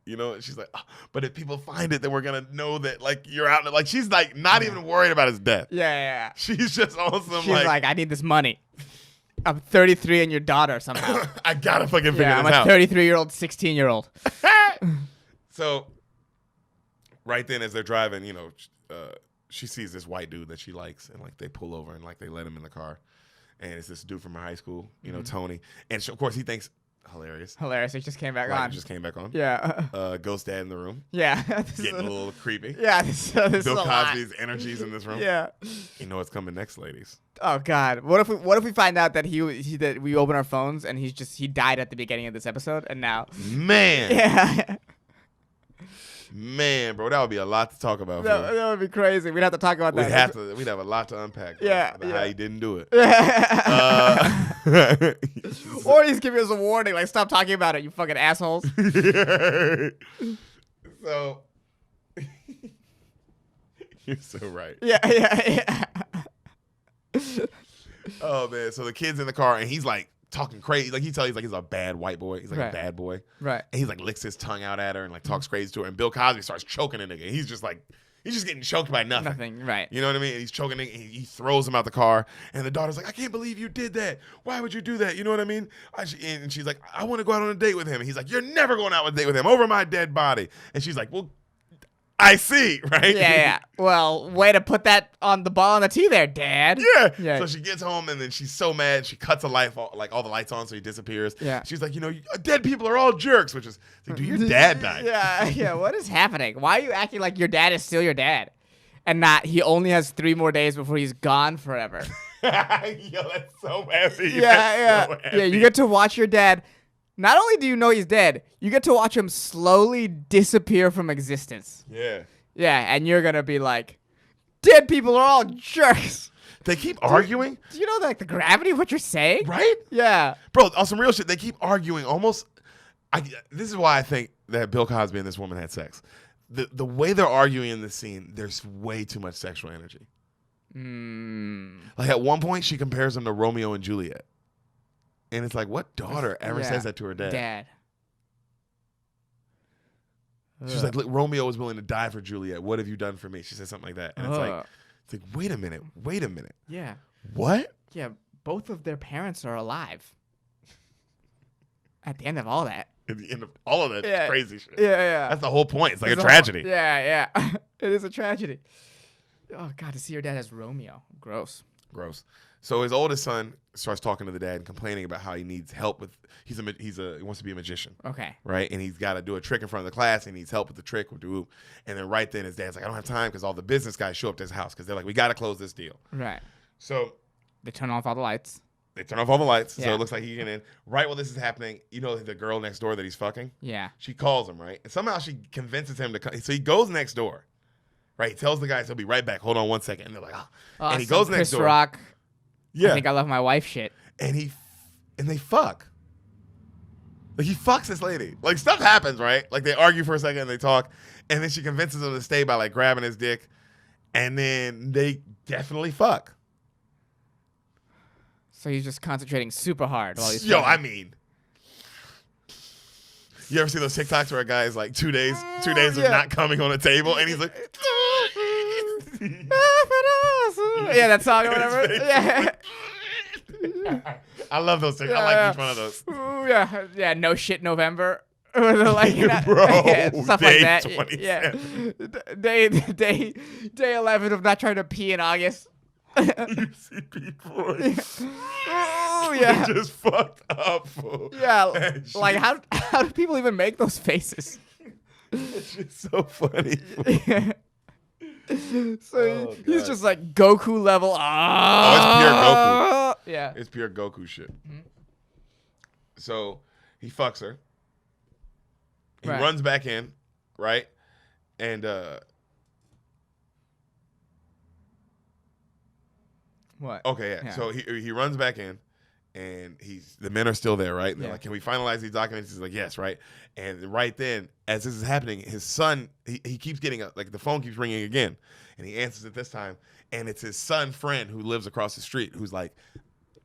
And she's like, oh, but if people find it, then we're going to know that, like, you're out. Like, she's, like, not even worried about his death. Yeah. She's just on some, She's like, I need this money. I'm 33 and your daughter somehow. I got to fucking figure I'm this out. a 33-year-old, 16-year-old. So, right then as they're driving, she sees this white dude that she likes, and like they pull over and like they let him in the car, and it's this dude from her high school, Tony, and of course he thinks hilarious. He just came back Like, on. just came back on. Yeah. Ghost dad in the room. Yeah. Getting a little creepy. Yeah. This Bill is a lot. Cosby's energies in this room. Yeah. You know what's coming next, ladies. Oh God. What if we find out that that we open our phones and he died at the beginning of this episode and now. Man. Yeah. Man, bro, that would be a lot to talk about. That would be crazy. We'd have to talk about that. We'd have a lot to unpack. Bro, Yeah, about yeah. how he didn't do it. Or he's giving us a warning, like stop talking about it, you fucking assholes. So you're so right. Yeah. Oh man, so the kid's in the car and he's like talking crazy. Like he's like he's a bad white boy. He's like Right. a bad boy. Right. And he's like licks his tongue out at her and like talks crazy to her. And Bill Cosby starts choking the nigga. He's just getting choked by nothing. Nothing. Right. You know what I mean? And he's choking the nigga. He throws him out the car. And the daughter's like, I can't believe you did that. Why would you do that? You know what I mean? And she's like, I want to go out on a date with him. And he's like, you're never going out on a date with him over my dead body. And she's like, well, I see, right? Yeah. Well, way to put that on the ball on the tee there, Dad. Yeah. So she gets home and then she's so mad. She cuts all the lights on so he disappears. Yeah. She's like, dead people are all jerks, which is like, dude, your dad died. Yeah. What is happening? Why are you acting like your dad is still your dad? And not, he only has 3 more days before he's gone forever. Yo, that's so happy. Yeah. You get to watch your dad Not only do you know he's dead, you get to watch him slowly disappear from existence. Yeah. Yeah, and you're gonna be like, dead people are all jerks. They keep arguing. Do you know like the gravity of what you're saying? Right? Yeah. Bro, on some real shit, they keep arguing almost. This is why I think that Bill Cosby and this woman had sex. The way they're arguing in this scene, there's way too much sexual energy. Like at one point, she compares him to Romeo and Juliet. And it's like, what daughter ever says that to her dad? She's like, look, Romeo was willing to die for Juliet. What have you done for me? She said something like that. And it's like, wait a minute. Yeah. What? Yeah, both of their parents are alive. At the end of all that. At the end of all of that crazy shit. Yeah. That's the whole point. It's like a tragedy. Yeah. It is a tragedy. Oh, God, to see your dad as Romeo. Gross. So his oldest son starts talking to the dad and complaining about how he needs help with. He wants to be a magician. Okay. Right, and he's got to do a trick in front of the class. And he needs help with the trick. And then right then his dad's like, I don't have time because all the business guys show up to his house because they're like, we got to close this deal. Right. So they turn off all the lights. So it looks like he can in. Right while this is happening, you know the girl next door that he's fucking. Yeah. She calls him, right, and somehow she convinces him to come. So he goes next door. Right, he tells the guys he'll be right back. Hold on 1 second, and they're like, and he goes next door. Chris Rock. Yeah. I think I love my wife shit. And they fuck. Like he fucks this lady. Like stuff happens, right? Like they argue for a second and they talk. And then she convinces him to stay by like grabbing his dick. And then they definitely fuck. So he's just concentrating super hard while he's Yo, fucking. I mean. You ever see those TikToks where a guy is like 2 days of not coming on a table and he's like yeah, that song or whatever. Yeah. I love those things. I like each one of those. Ooh, yeah. No shit, November. Like bro, stuff day like that. 27. Yeah. Day 11 of not trying to pee in August. You see people just fucked up. Fool. Yeah, like how do people even make those faces? It's just so funny. So he's just like Goku level. Oh, it's pure Goku. Yeah, it's pure Goku shit. Mm-hmm. So he fucks her. He runs back in, right? And what? Okay, yeah. So he runs back in, and the men are still there, right? And they're like, "Can we finalize these documents?" He's like, "Yes," right? And right then, as this is happening, his son he keeps getting the phone keeps ringing again, and he answers it this time, and it's his son friend who lives across the street who's like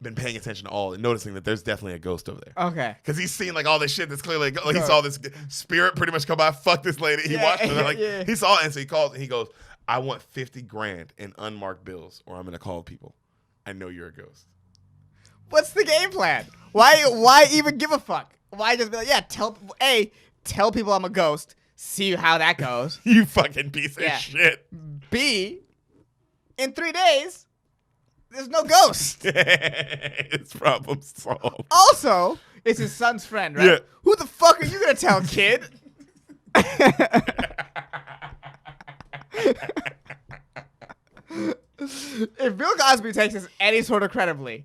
been paying attention to all and noticing that there's definitely a ghost over there. Okay. Because he's seen like all this shit that's clearly like he saw this spirit pretty much come by, fuck this lady. He watched her like he saw it, and so he calls and he goes, "I want $50,000 in unmarked bills, or I'm gonna call people. I know you're a ghost." What's the game plan? Why even give a fuck? Why just be like, yeah, tell people I'm a ghost, see how that goes. You fucking piece of shit. B, in 3 days, there's no ghost. It's problem solved. Also, it's his son's friend, right? Yeah. Who the fuck are you gonna tell, kid? If Bill Cosby takes this any sort of credibly.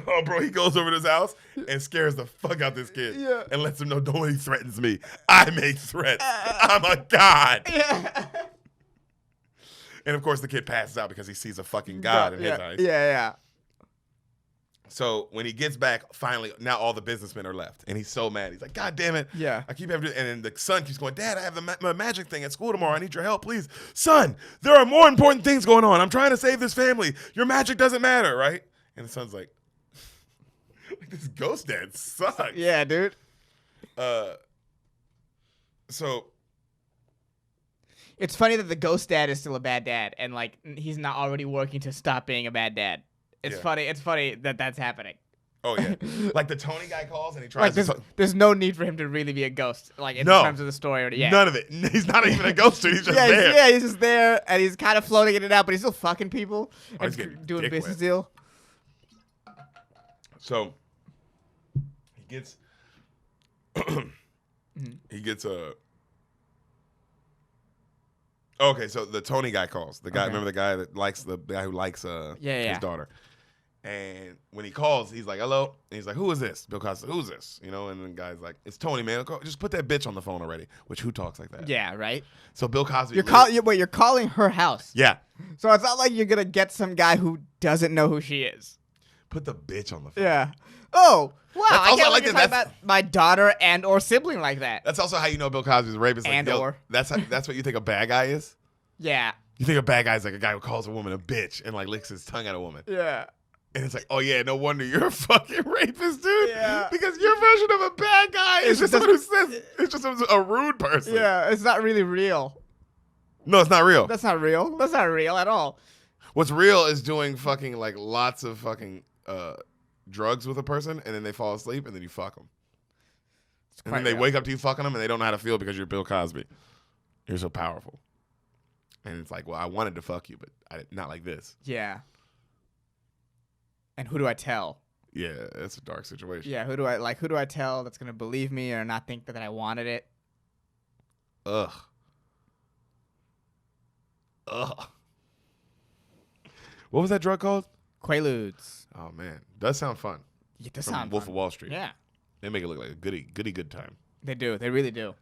Oh, bro, he goes over to his house and scares the fuck out this kid and lets him know, don't he threatens me. I make threats. I'm a god. Yeah. And, of course, the kid passes out because he sees a fucking god in his eyes. Yeah. So when he gets back, finally, now all the businessmen are left. And he's so mad. He's like, God damn it. Yeah. I keep having to. And then the son keeps going, Dad, I have my magic thing at school tomorrow. I need your help, please. Son, there are more important things going on. I'm trying to save this family. Your magic doesn't matter, right? And the son's like this ghost dad sucks. Yeah, dude. So it's funny that the ghost dad is still a bad dad, and like he's not already working to stop being a bad dad. It's funny. It's funny that that's happening. Oh yeah, like the Tony guy calls and he tries. There's no need for him to really be a ghost, like in terms of the story. None of it. He's not even a ghost dude. He's just there. Yeah, he's just there, and he's kind of floating in and out, but he's still fucking people and doing a business deal. So he gets Okay, so the Tony guy calls. The guy, remember the guy that likes the guy who likes his daughter. And when he calls, he's like, hello. And he's like, who is this? Bill Cosby, who's this? And the guy's like, it's Tony, man. Just put that bitch on the phone already. Which, who talks like that? Yeah, right. So Bill Cosby. You're calling her house. Yeah. So it's not like you're going to get some guy who doesn't know who she is. Put the bitch on the phone. Yeah. Oh, wow. I also can't like like that. about my daughter and or sibling like that. That's also how you know Bill Cosby's a rapist. And yo, or. That's what you think a bad guy is? Yeah. You think a bad guy is like a guy who calls a woman a bitch and like licks his tongue at a woman. Yeah. And it's like, oh yeah, no wonder you're a fucking rapist, dude. Yeah. Because your version of a bad guy is just someone who says it's just a rude person. Yeah, it's not really real. No, it's not real. That's not real. That's not real at all. What's real is doing fucking like lots of fucking drugs with a person, and then they fall asleep, and then you fuck them. And then they wake up to you fucking them, and they don't know how to feel because you're Bill Cosby. You're so powerful. And it's like, well, I wanted to fuck you, but not like this. Yeah. And who do I tell? Yeah, that's a dark situation. Yeah, who do I tell that's gonna believe me or not think that I wanted it? Ugh. What was that drug called? Quaaludes. Oh man, does sound fun. It does From sound Wolf fun. of Wall Street. Yeah, They make it look like a goody good time. they do. They really do.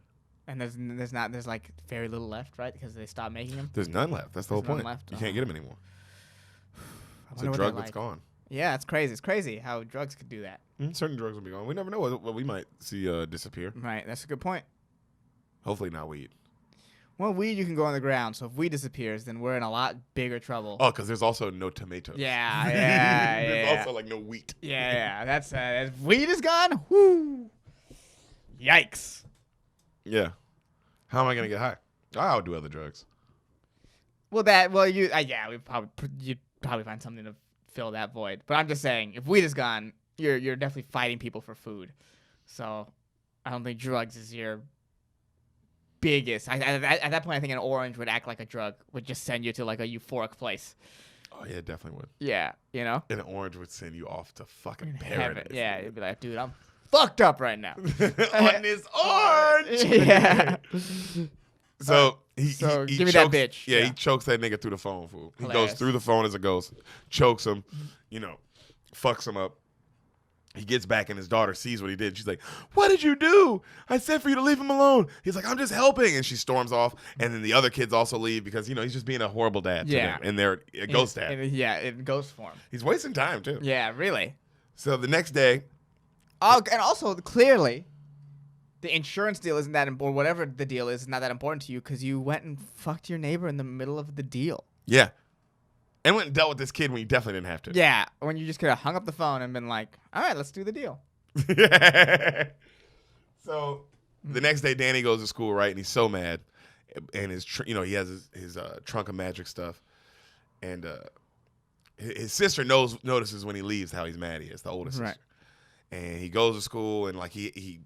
And there's like very little left, right? Because they stopped making them. There's none left. That's the whole There's none point. left. You can't get them anymore. I It's wonder a what drug they're that's like. gone. Yeah, it's crazy. It's crazy how drugs could do that. Certain drugs will be gone. We never know what we might see disappear. Right. That's a good point. Hopefully not weed. Well, weed you can go on the ground. So if weed disappears, then we're in a lot bigger trouble. Oh, because there's also no tomatoes. Yeah. There's also like no wheat. Yeah. That's if weed is gone. Whoo! Yikes. Yeah. How am I gonna get high? I'll do other drugs. Well, you'd probably find something to fill that void. But I'm just saying, if weed is gone, you're definitely fighting people for food. So I don't think drugs is your biggest. At that point, I think an orange would act like a drug, would just send you to like a euphoric place. Oh yeah, it definitely would. Yeah, you know. And an orange would send you off to fucking Heaven. paradise. Yeah, you'd be like, dude, I'm fucked up right now. On this orange. Yeah. So he give me chokes, that bitch. Yeah, Yeah. he chokes that nigga through the phone, fool. He goes Hilarious. through the phone as a ghost, chokes him, fucks him up. He gets back and his daughter sees what he did. She's like, what did you do? I said for you to leave him alone. He's like, I'm just helping. And she storms off. And then the other kids also leave because, he's just being a horrible dad to Yeah. them. And they're a ghost dad. In ghost form. He's wasting time, too. Yeah, really. So the next day, Oh, and also clearly, the insurance deal isn't that important. Whatever the deal is not that important to you because you went and fucked your neighbor in the middle of the deal. yeah. And went and dealt with this kid when you definitely didn't have to. Yeah, when you just could have hung up the phone and been like, "All right, let's do the deal." So the next day, Danny goes to school, right? And he's so mad. And he has his trunk of magic stuff. And his sister notices when he leaves how he's mad he is, the oldest Right. sister. And he goes to school and like he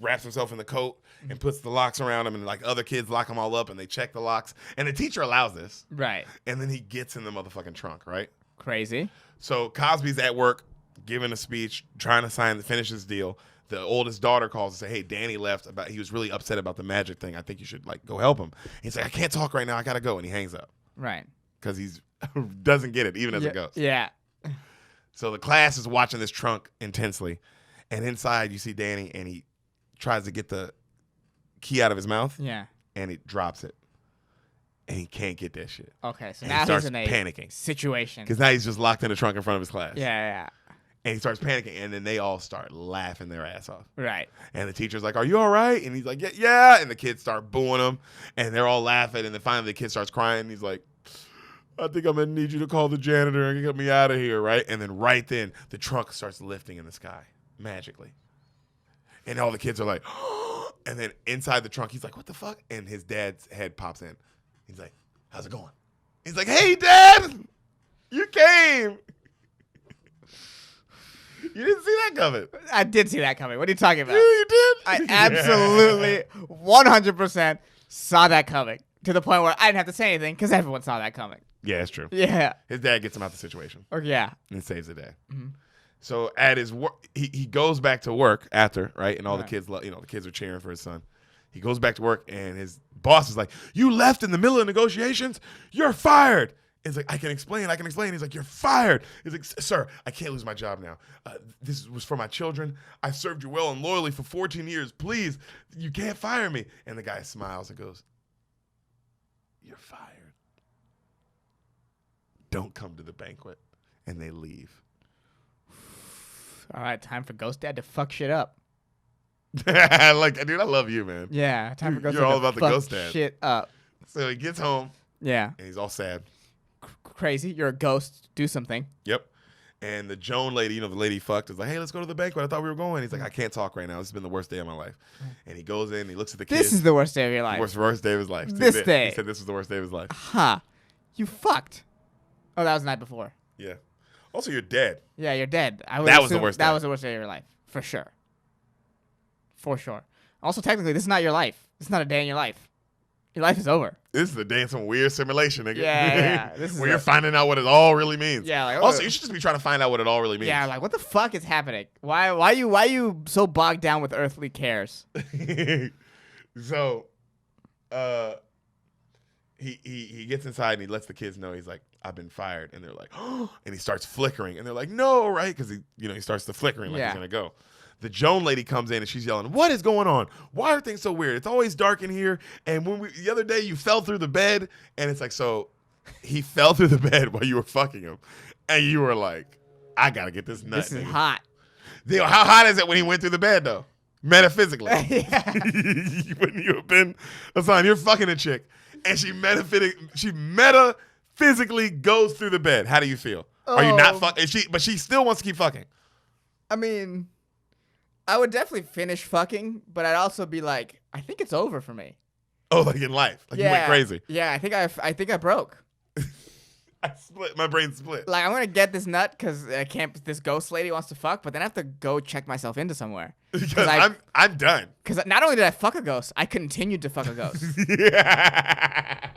wraps himself in the coat and puts the locks around him, and like other kids lock them all up and they check the locks. And the teacher allows this. Right. And then he gets in the motherfucking trunk, right? Crazy. So Cosby's at work giving a speech, trying to finish his deal. The oldest daughter calls and say, "Hey, Danny left. He was really upset about the magic thing. I think you should like go help him." He's like, "I can't talk right now. I gotta go," and he hangs up Right. because he's doesn't get it even as yeah, it goes. Yeah. So the class is watching this trunk intensely, and inside you see Danny, and he tries to get the key out of his mouth, Yeah. and he drops it, and he can't get that shit. Okay, so And now he starts he's in a panicking situation. because now he's just locked in the trunk in front of his class. Yeah. And he starts panicking, and then they all start laughing their ass off. Right. And the teacher's like, "Are you all right?" And he's like, "Yeah." And the kids start booing him, and they're all laughing. And then finally the kid starts crying. And he's like, "I think I'm going to need you to call the janitor and get me out of here," right? And then right then, the trunk starts lifting in the sky magically. And all the kids are like, and then inside the trunk, he's like, "What the fuck?" And his dad's head pops in. He's like, "How's it going?" He's like, "Hey, Dad, you came." You didn't see that coming. I did see that coming. What are you talking about? You did? I absolutely 100% saw that coming to the point where I didn't have to say anything because everyone saw that coming. Yeah, it's true. Yeah. His dad gets him out the situation Or yeah. and saves the day. Mm-hmm. So at his work, he goes back to work after, right? And all Right. the kids, the kids are cheering for his son. He goes back to work, and his boss is like, "You left in the middle of negotiations? You're fired." He's like, I can explain. He's like, you're fired. He's like, sir, I can't lose my job now. This was for my children. I've served you well and loyally for 14 years. Please, you can't fire me. And the guy smiles and goes, you're fired. Don't come to the banquet. And they leave. All right, time for Ghost Dad to fuck shit up. Like, dude, I love you, man. Yeah, time for Ghost You're Dad all to about the fuck Ghost Dad. shit up. So he gets home. Yeah. And he's all sad. Crazy. You're a ghost. Do something. Yep. And the Joan lady, the lady he fucked, is like, hey, let's go to the banquet. I thought we were going. He's like, I can't talk right now. This has been the worst day of my life. And he goes in, he looks at the kids. This is the worst day of your life. Worst day of his life. This day. He said this was the worst day of his life. Huh. You fucked. Oh, that was the night before. Yeah. Also, you're dead. Yeah, you're dead. That was the worst day. That was the worst day of your life. For sure. For sure. Also, technically, this is not your life. This is not a day in your life. Your life is over. This is a day in some weird simulation, nigga. Yeah. This is where you're finding out what it all really means. Yeah. Like, also, you should just be trying to find out what it all really means. Yeah. Like, what the fuck is happening? Why you so bogged down with earthly cares? So, he gets inside and he lets the kids know. He's like, I've been fired, and they're like, oh, and he starts flickering, and they're like, no, right? Because he starts to flickering like he's gonna go. The Joan lady comes in and she's yelling, what is going on? Why are things so weird? It's always dark in here. And the other day you fell through the bed, and it's like, so he fell through the bed while you were fucking him, and you were like, I gotta get this nut. This is hot. How hot is it when he went through the bed though? Metaphysically. Yeah. Wouldn't you have been, Hassan, you're fucking a chick, and she metaphysically goes through the bed. How do you feel? Are you not fucking? But she still wants to keep fucking. I mean, I would definitely finish fucking, but I'd also be like, I think it's over for me. Oh, like in life, like you went crazy. Yeah, I think I broke. I split. My brain split. Like, I'm gonna get this nut because this ghost lady wants to fuck, but then I have to go check myself into somewhere. Because I'm done. Because not only did I fuck a ghost, I continued to fuck a ghost. Yeah.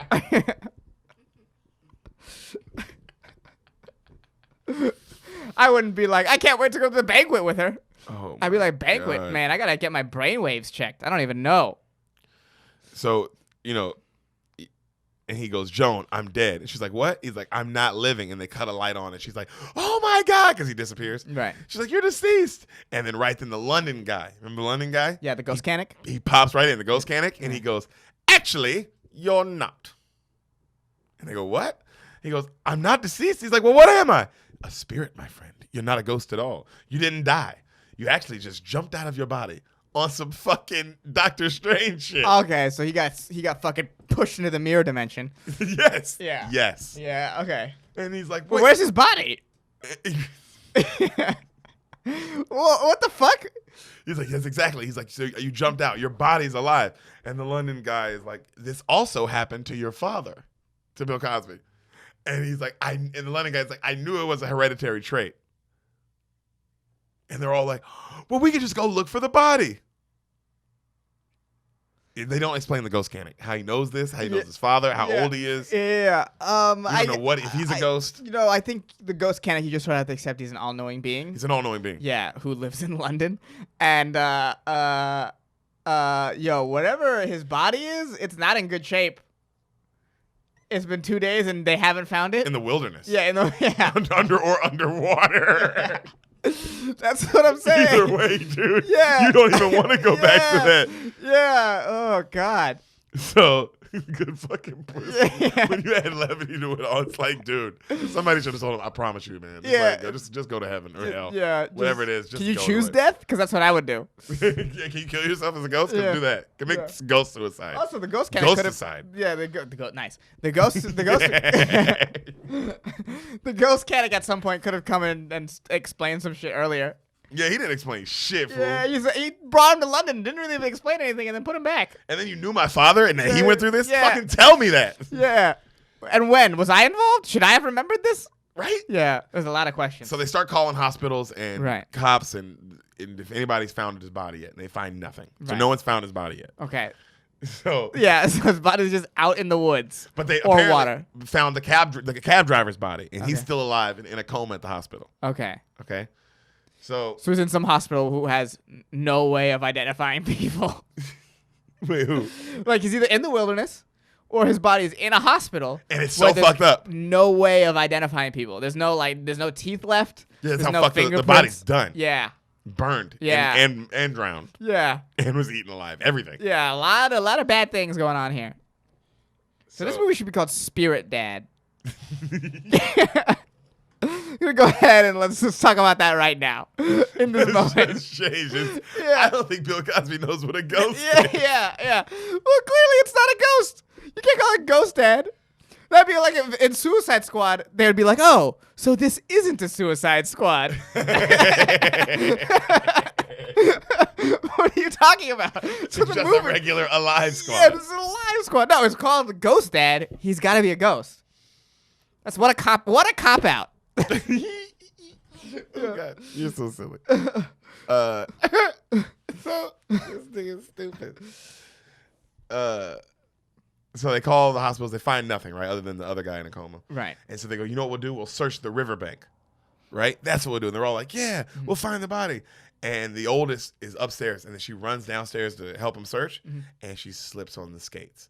I wouldn't be like, I can't wait to go to the banquet with her. Oh, I'd be like, banquet, God. man, I gotta get my brainwaves checked. I don't even know. So, and he goes, Joan, I'm dead. And she's like, what? He's like, I'm not living. And they cut a light on, and she's like, oh my God, because he disappears. Right. She's like, you're deceased. And then right then the London guy, remember the London guy? Yeah, the ghost canic. He pops right in, the ghost canic, and he goes, actually, you're not. And they go, what? He goes, I'm not deceased. He's like, well, what am I? A spirit, my friend. You're not a ghost at all. You didn't die. You actually just jumped out of your body on some fucking Doctor Strange shit. Okay, so he got fucking pushed into the mirror dimension. Yes. Yeah. Yes. Yeah. Okay. And he's like, Well, where's his body? What the fuck? He's like, yes, exactly. He's like, so you jumped out. Your body's alive. And the London guy is like, this also happened to your father, to Bill Cosby. And he's like, and the London guy's like, I knew it was a hereditary trait. And they're all like, well, we could just go look for the body. They don't explain the ghost canic. How he knows this, how he knows his father, how old he is. Yeah. I don't know what if he's a ghost. I think the ghost canic, you just sort of have to accept he's an all-knowing being. He's an all-knowing being. Yeah, who lives in London. And whatever his body is, it's not in good shape. It's been 2 days and they haven't found it. In the wilderness. Yeah, underwater. That's what I'm saying. Either way, dude. Yeah. You don't even want to go back to that. Yeah. Oh, God. So, good fucking pussy. Yeah. When you add levity to it all, it's like, dude, somebody should have told him, I promise you, man. Just go to heaven or hell. Yeah. Whatever it is. Just can you go choose away. death? Because that's what I would do. Yeah, can you kill yourself as a ghost? Yeah. Do that. Commit ghost suicide. Also, the ghost canic could have. Ghosticide. Yeah, nice. The ghost. The ghost canic at some point could have come in and explained some shit earlier. Yeah, he didn't explain shit, fool. Yeah, he brought him to London, didn't really even explain anything, and then put him back. And then you knew my father, and that he went through this? Yeah. Fucking tell me that. Yeah. And when? Was I involved? Should I have remembered this? Right? Yeah, there's a lot of questions. So they start calling hospitals and Right. cops and if anybody's found his body yet, and they find nothing. So Right. no one's found his body yet. Okay. So Yeah, so his body's just out in the woods. but they Or apparently water. found the cab driver's body, and he's Okay. still alive and in a coma at the hospital. Okay. Okay? So So he's in some hospital who has no way of identifying people. wait, who? Like, he's either in the wilderness or his body is in a hospital. And it's where so there's fucked up. No way of identifying people. There's no teeth left. Yeah, that's there's how no fucked up. The fingerprints. body's done. Yeah. Burned. Yeah. And drowned. Yeah. And was eaten alive. Everything. Yeah, a lot of bad things going on here. So this movie should be called Spirit Dad. I'm gonna go ahead and let's just talk about that right now. In this moment. It's changed. Yeah. I don't think Bill Cosby knows what a ghost is. Yeah. Well, clearly it's not a ghost. You can't call it Ghost Dad. That'd be like if in Suicide Squad, they'd be like, oh, so this isn't a Suicide Squad. What are you talking about? It's just a regular alive squad. Yeah, this is an alive squad. No, it's called Ghost Dad. He's got to be a ghost. That's what a cop out. Oh God, you're so silly. So this thing is stupid. So they call the hospitals. They find nothing, right, other than the other guy in a coma. Right. And so they go, you know what we'll do? We'll search the riverbank. Right? That's what we'll do. And they're all like, yeah, we'll find the body. And the oldest is upstairs, and then she runs downstairs to help him search, and she slips on the skates.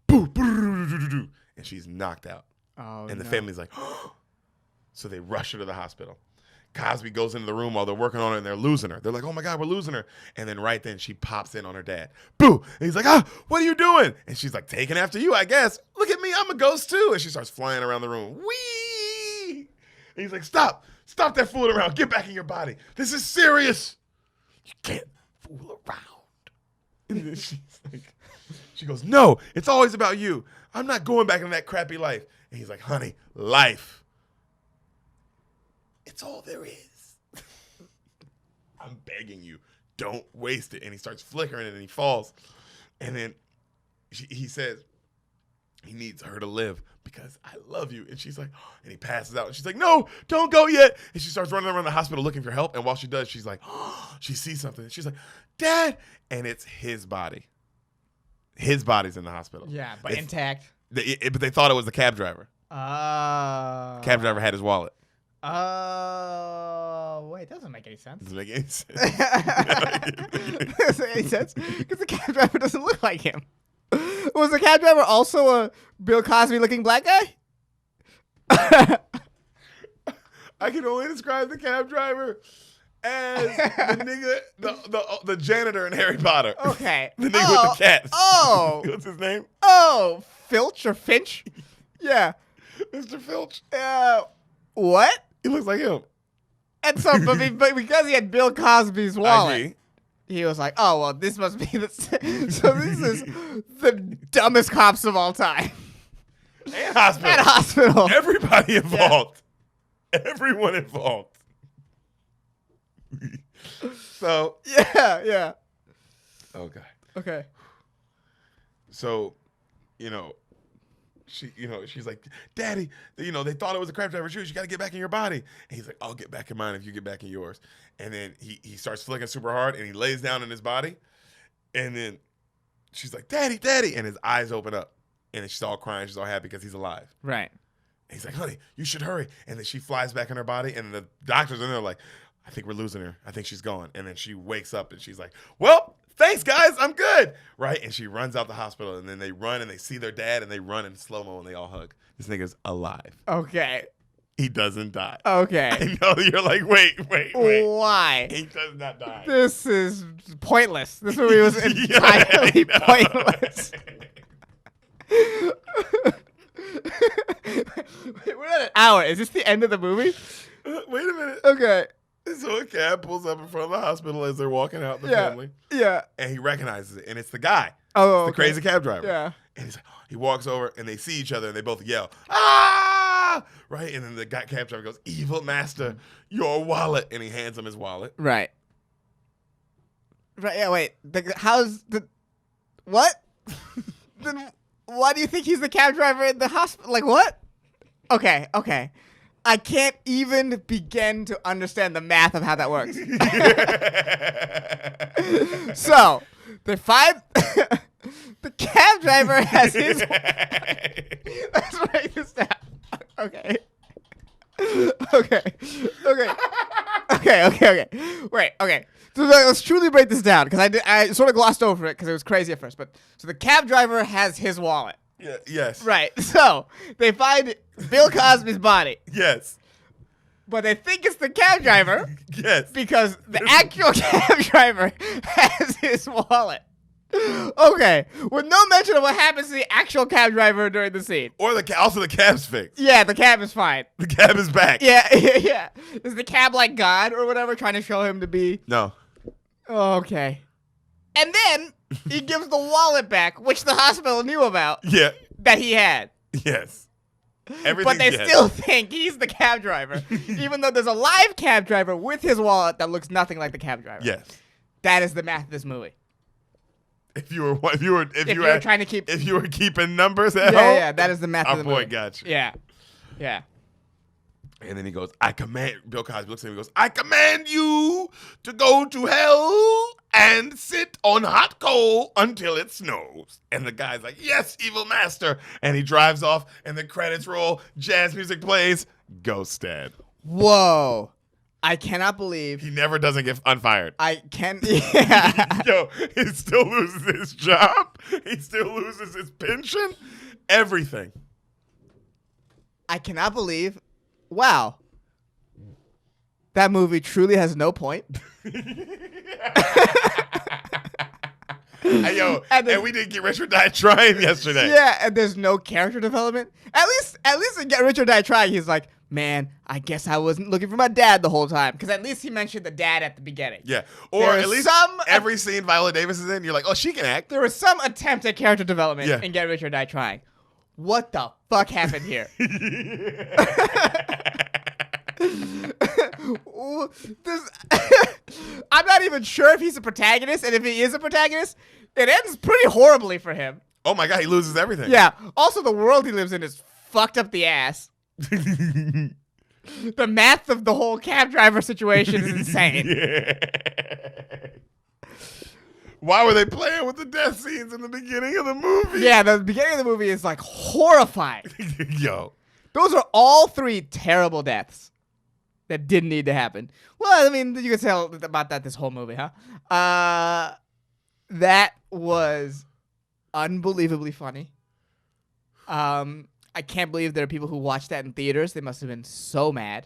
Boo, boo, and she's knocked out. Oh, and the family's like, so they rush her to the hospital. Cosby goes into the room while they're working on her, and they're losing her. They're like, oh, my God, we're losing her. And then right then, she pops in on her dad. Boo! And he's like, what are you doing? And she's like, taking after you, I guess. Look at me, I'm a ghost, too. And she starts flying around the room. Whee! And he's like, stop that fooling around. Get back in your body. This is serious. You can't fool around. And then she goes, no, it's always about you. I'm not going back into that crappy life. And he's like, honey, life. It's all there is. I'm begging you, don't waste it. And he starts flickering it and he falls. And then he says he needs her to live because I love you. And she's like, and he passes out. And she's like, no, don't go yet. And she starts running around the hospital looking for help. And while she does, she's like, she sees something. And she's like, Dad. And it's his body. His body's in the hospital. Yeah, but intact. But they thought it was the cab driver. Cab driver had his wallet. Oh, wait, that doesn't make any sense. Doesn't make any sense. Doesn't make any sense because the cab driver doesn't look like him. Was the cab driver also a Bill Cosby looking black guy? I can only describe the cab driver as the nigga, the janitor in Harry Potter. Okay. The nigga with the cats. Oh. What's his name? Oh, Filch or Finch? Yeah. Mr. Filch. What? He looks like him. And so, but because he had Bill Cosby's wallet, he was like, "Oh well, this must be the." So this is the dumbest cops of all time. And hospital. And hospital. Everybody involved. Yeah. Everyone involved. So. Yeah. Oh God. Okay. So, she's like, Daddy, they thought it was a cab driver's shoes. You got to get back in your body. And he's like, I'll get back in mine if you get back in yours. And then he starts flicking super hard and he lays down in his body. And then she's like, Daddy. And his eyes open up. And then she's all crying. She's all happy because he's alive. Right. And he's like, honey, you should hurry. And then she flies back in her body. And the doctors in there like, I think we're losing her. I think she's gone. And then she wakes up and she's like, well, thanks, guys. I'm good. Right? And she runs out the hospital. And then they run and they see their dad. And they run in slow-mo and they all hug. This nigga's alive. Okay. He doesn't die. Okay. I know. You're like, wait. Why? He does not die. This is pointless. This movie was entirely pointless. We're at an hour. Is this the end of the movie? Wait a minute. Okay. So a cab pulls up in front of the hospital as they're walking out, the family. Yeah. And he recognizes it. And it's the guy. Oh, it's the crazy cab driver. Yeah. And he's like, he walks over and they see each other and they both yell, ah! Right? And then the cab driver goes, evil master, your wallet. And he hands him his wallet. Right. Yeah, wait. What? Then why do you think he's the cab driver in the hospital? Like, what? Okay. I can't even begin to understand the math of how that works. So, the cab driver has his... Let's write this down. Okay. Wait, okay. So let's truly break this down, because I sort of glossed over it, because it was crazy at first. But so the cab driver has his wallet. Yeah, yes. Right. So they find Bill Cosby's body, Yes. but they think it's the cab driver Yes. because the actual cab driver has his wallet. Okay, with no mention of what happens to the actual cab driver during the scene. Or also the cab's fixed. Yeah, the cab is fine. The cab is back. Yeah, yeah. Is the cab like God or whatever, trying to show him to be? No. Okay. And then he gives the wallet back, which the hospital knew about, Yeah. that he had. Yes. But they still think he's the cab driver, even though there's a live cab driver with his wallet that looks nothing like the cab driver. Yes. That is the math of this movie. If you were trying to keep, if you were keeping numbers at home, yeah, that is the math of the movie. Our boy got you. Yeah, yeah. And then he goes, Bill Cosby looks at him and goes, I command you to go to hell and sit on hot coal until it snows. And the guy's like, yes, evil master. And he drives off and the credits roll, jazz music plays, Ghost Dad. Whoa. I cannot believe. He never doesn't get unfired. I can. Yeah. Yo, he still loses his job. He still loses his pension. Everything. I cannot believe. Wow. That movie truly has no point. Yo, and we didn't get Rich or Die Trying yesterday. Yeah, and there's no character development. At least in Get Rich or Die Trying, he's like, man, I guess I wasn't looking for my dad the whole time. Because at least he mentioned the dad at the beginning. Yeah. Or at least every scene Viola Davis is in, you're like, oh, she can act. There was some attempt at character development Yeah. in Get Rich or Die Trying. What the fuck happened here? I'm not even sure if he's a protagonist, and if he is a protagonist, it ends pretty horribly for him. Oh my God, he loses everything. Yeah. Also, the world he lives in is fucked up the ass. The math of the whole cab driver situation is insane. Yeah. Why were they playing with the death scenes in the beginning of the movie? Yeah, the beginning of the movie is like horrifying. Yo. Those are all three terrible deaths that didn't need to happen. Well, I mean, you can tell about that this whole movie, huh? That was unbelievably funny. I can't believe there are people who watched that in theaters. They must have been so mad.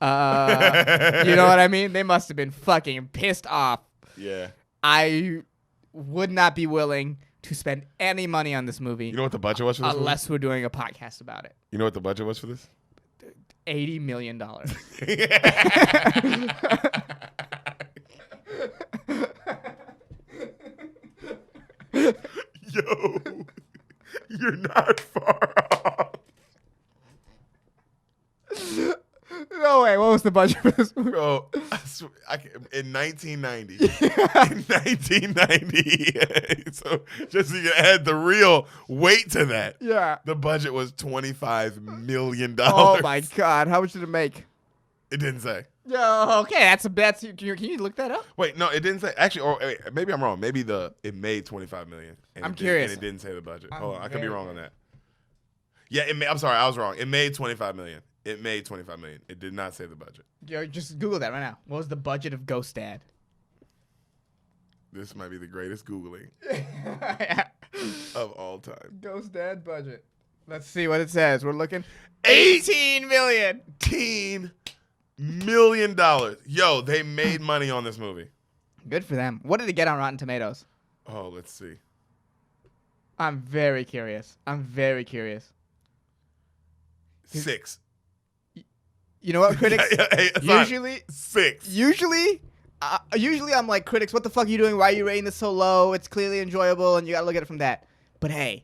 You know what I mean? They must have been fucking pissed off. Yeah. I would not be willing to spend any money on this movie. You know what the budget was for this unless we're doing a podcast about it. You know what the budget was for this? $80 million. Yo, you're not far off. No way. What was the budget for this movie? Bro, in 1990. In 1990. So just so you can add the real weight to that. Yeah. The budget was $25 million. Oh my God. How much did it make? It didn't say. Yo, okay. Can you look that up? Wait, no, it didn't say. Actually, or wait, maybe I'm wrong. Maybe it made $25 million. I'm curious. And it didn't say the budget. Oh, I could be wrong on that. Yeah, I'm sorry, I was wrong. It made $25 million. It made $25 million. It did not say the budget. Yo, just Google that right now. What was the budget of Ghost Dad? This might be the greatest Googling Yeah. of all time. Ghost Dad budget. Let's see what it says. We're looking. $18 million. $18 million. Yo, they made money on this movie. Good for them. What did it get on Rotten Tomatoes? Oh, let's see. I'm very curious. 6. You know what, critics? Hey, usually 6. Usually I'm like, critics, what the fuck are you doing? Why are you rating this so low? It's clearly enjoyable, and you gotta look at it from that. But hey,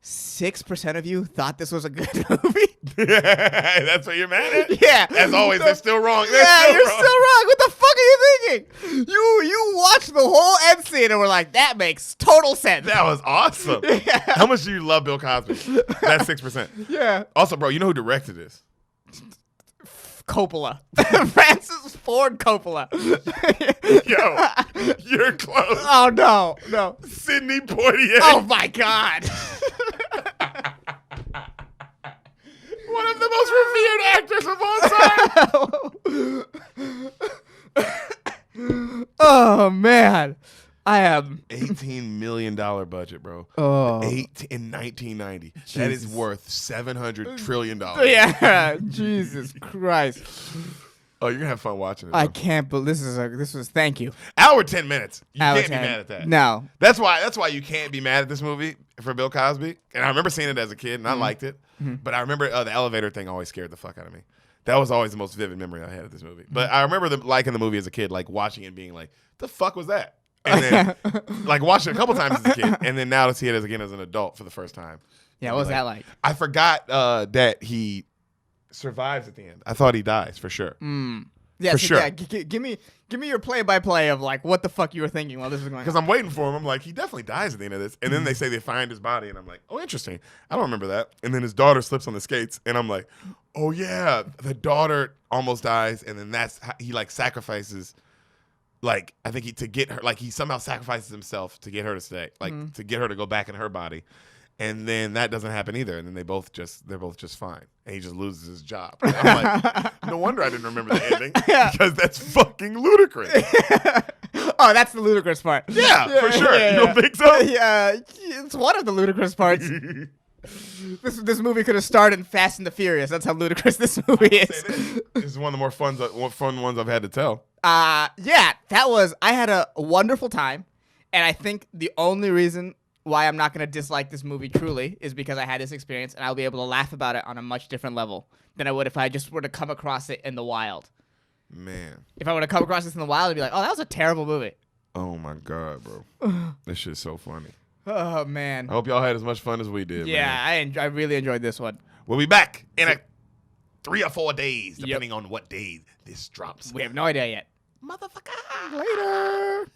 6% of you thought this was a good movie. That's what you're mad at? Yeah. As always, they're still wrong. You're still wrong. What the fuck are you thinking? You watched the whole end scene and were like, that makes total sense. That was awesome. Yeah. How much do you love Bill Cosby? That's 6%. Yeah. Also, bro, you know who directed this? Coppola. Francis Ford Coppola. Yo, you're close. Oh, no. Sidney Poitier. Oh, my God. One of the most revered actors of all time. Oh, man. I am. $18 million budget, bro. Oh. In 1990. That is worth $700 trillion. Yeah. Jesus Christ. Oh, you're gonna have fun watching it. I though. can't believe this was thank you. Hour 10 minutes. You Hour can't 10. be mad at that. No. That's why you can't be mad at this movie for Bill Cosby. And I remember seeing it as a kid, and I liked it. But I remember the elevator thing always scared the fuck out of me. That was always the most vivid memory I had of this movie. But I remember liking the movie as a kid, like watching it and being like, the fuck was that? And then like watching it a couple times as a kid, and then now to see it again as an adult for the first time. Yeah, what was that like? I forgot that he survives at the end. I thought he dies for sure. Yeah, For so, sure. Yeah, give me your play-by-play of like what the fuck you were thinking while this was going on. Because I'm waiting for him. I'm like, he definitely dies at the end of this. And then they say they find his body. And I'm like, oh, interesting. I don't remember that. And then his daughter slips on the skates. And I'm like, oh, yeah. The daughter almost dies. And then that's how he like sacrifices. Like, I think to get her, like he somehow sacrifices himself to get her to stay. Like to get her to go back in her body. And then that doesn't happen either. And then they're both just fine. And he just loses his job. And I'm like, no wonder I didn't remember the ending. Because that's fucking ludicrous. Oh, that's the ludicrous part. Yeah, for sure. Yeah, you don't think so? Yeah, it's one of the ludicrous parts. This movie could have starred in Fast and the Furious. That's how ludicrous this movie is. This is one of the more fun ones I've had to tell. Yeah, I had a wonderful time. And I think the only reason why I'm not going to dislike this movie truly is because I had this experience and I'll be able to laugh about it on a much different level than I would if I just were to come across it in the wild. Man. If I were to come across this in the wild, I'd be like, oh, that was a terrible movie. Oh, my God, bro. This shit's so funny. Oh, man. I hope y'all had as much fun as we did. Yeah, I really enjoyed this one. We'll be back in 3 or 4 days, depending on what day this drops. We have no idea yet. Motherfucker. Later.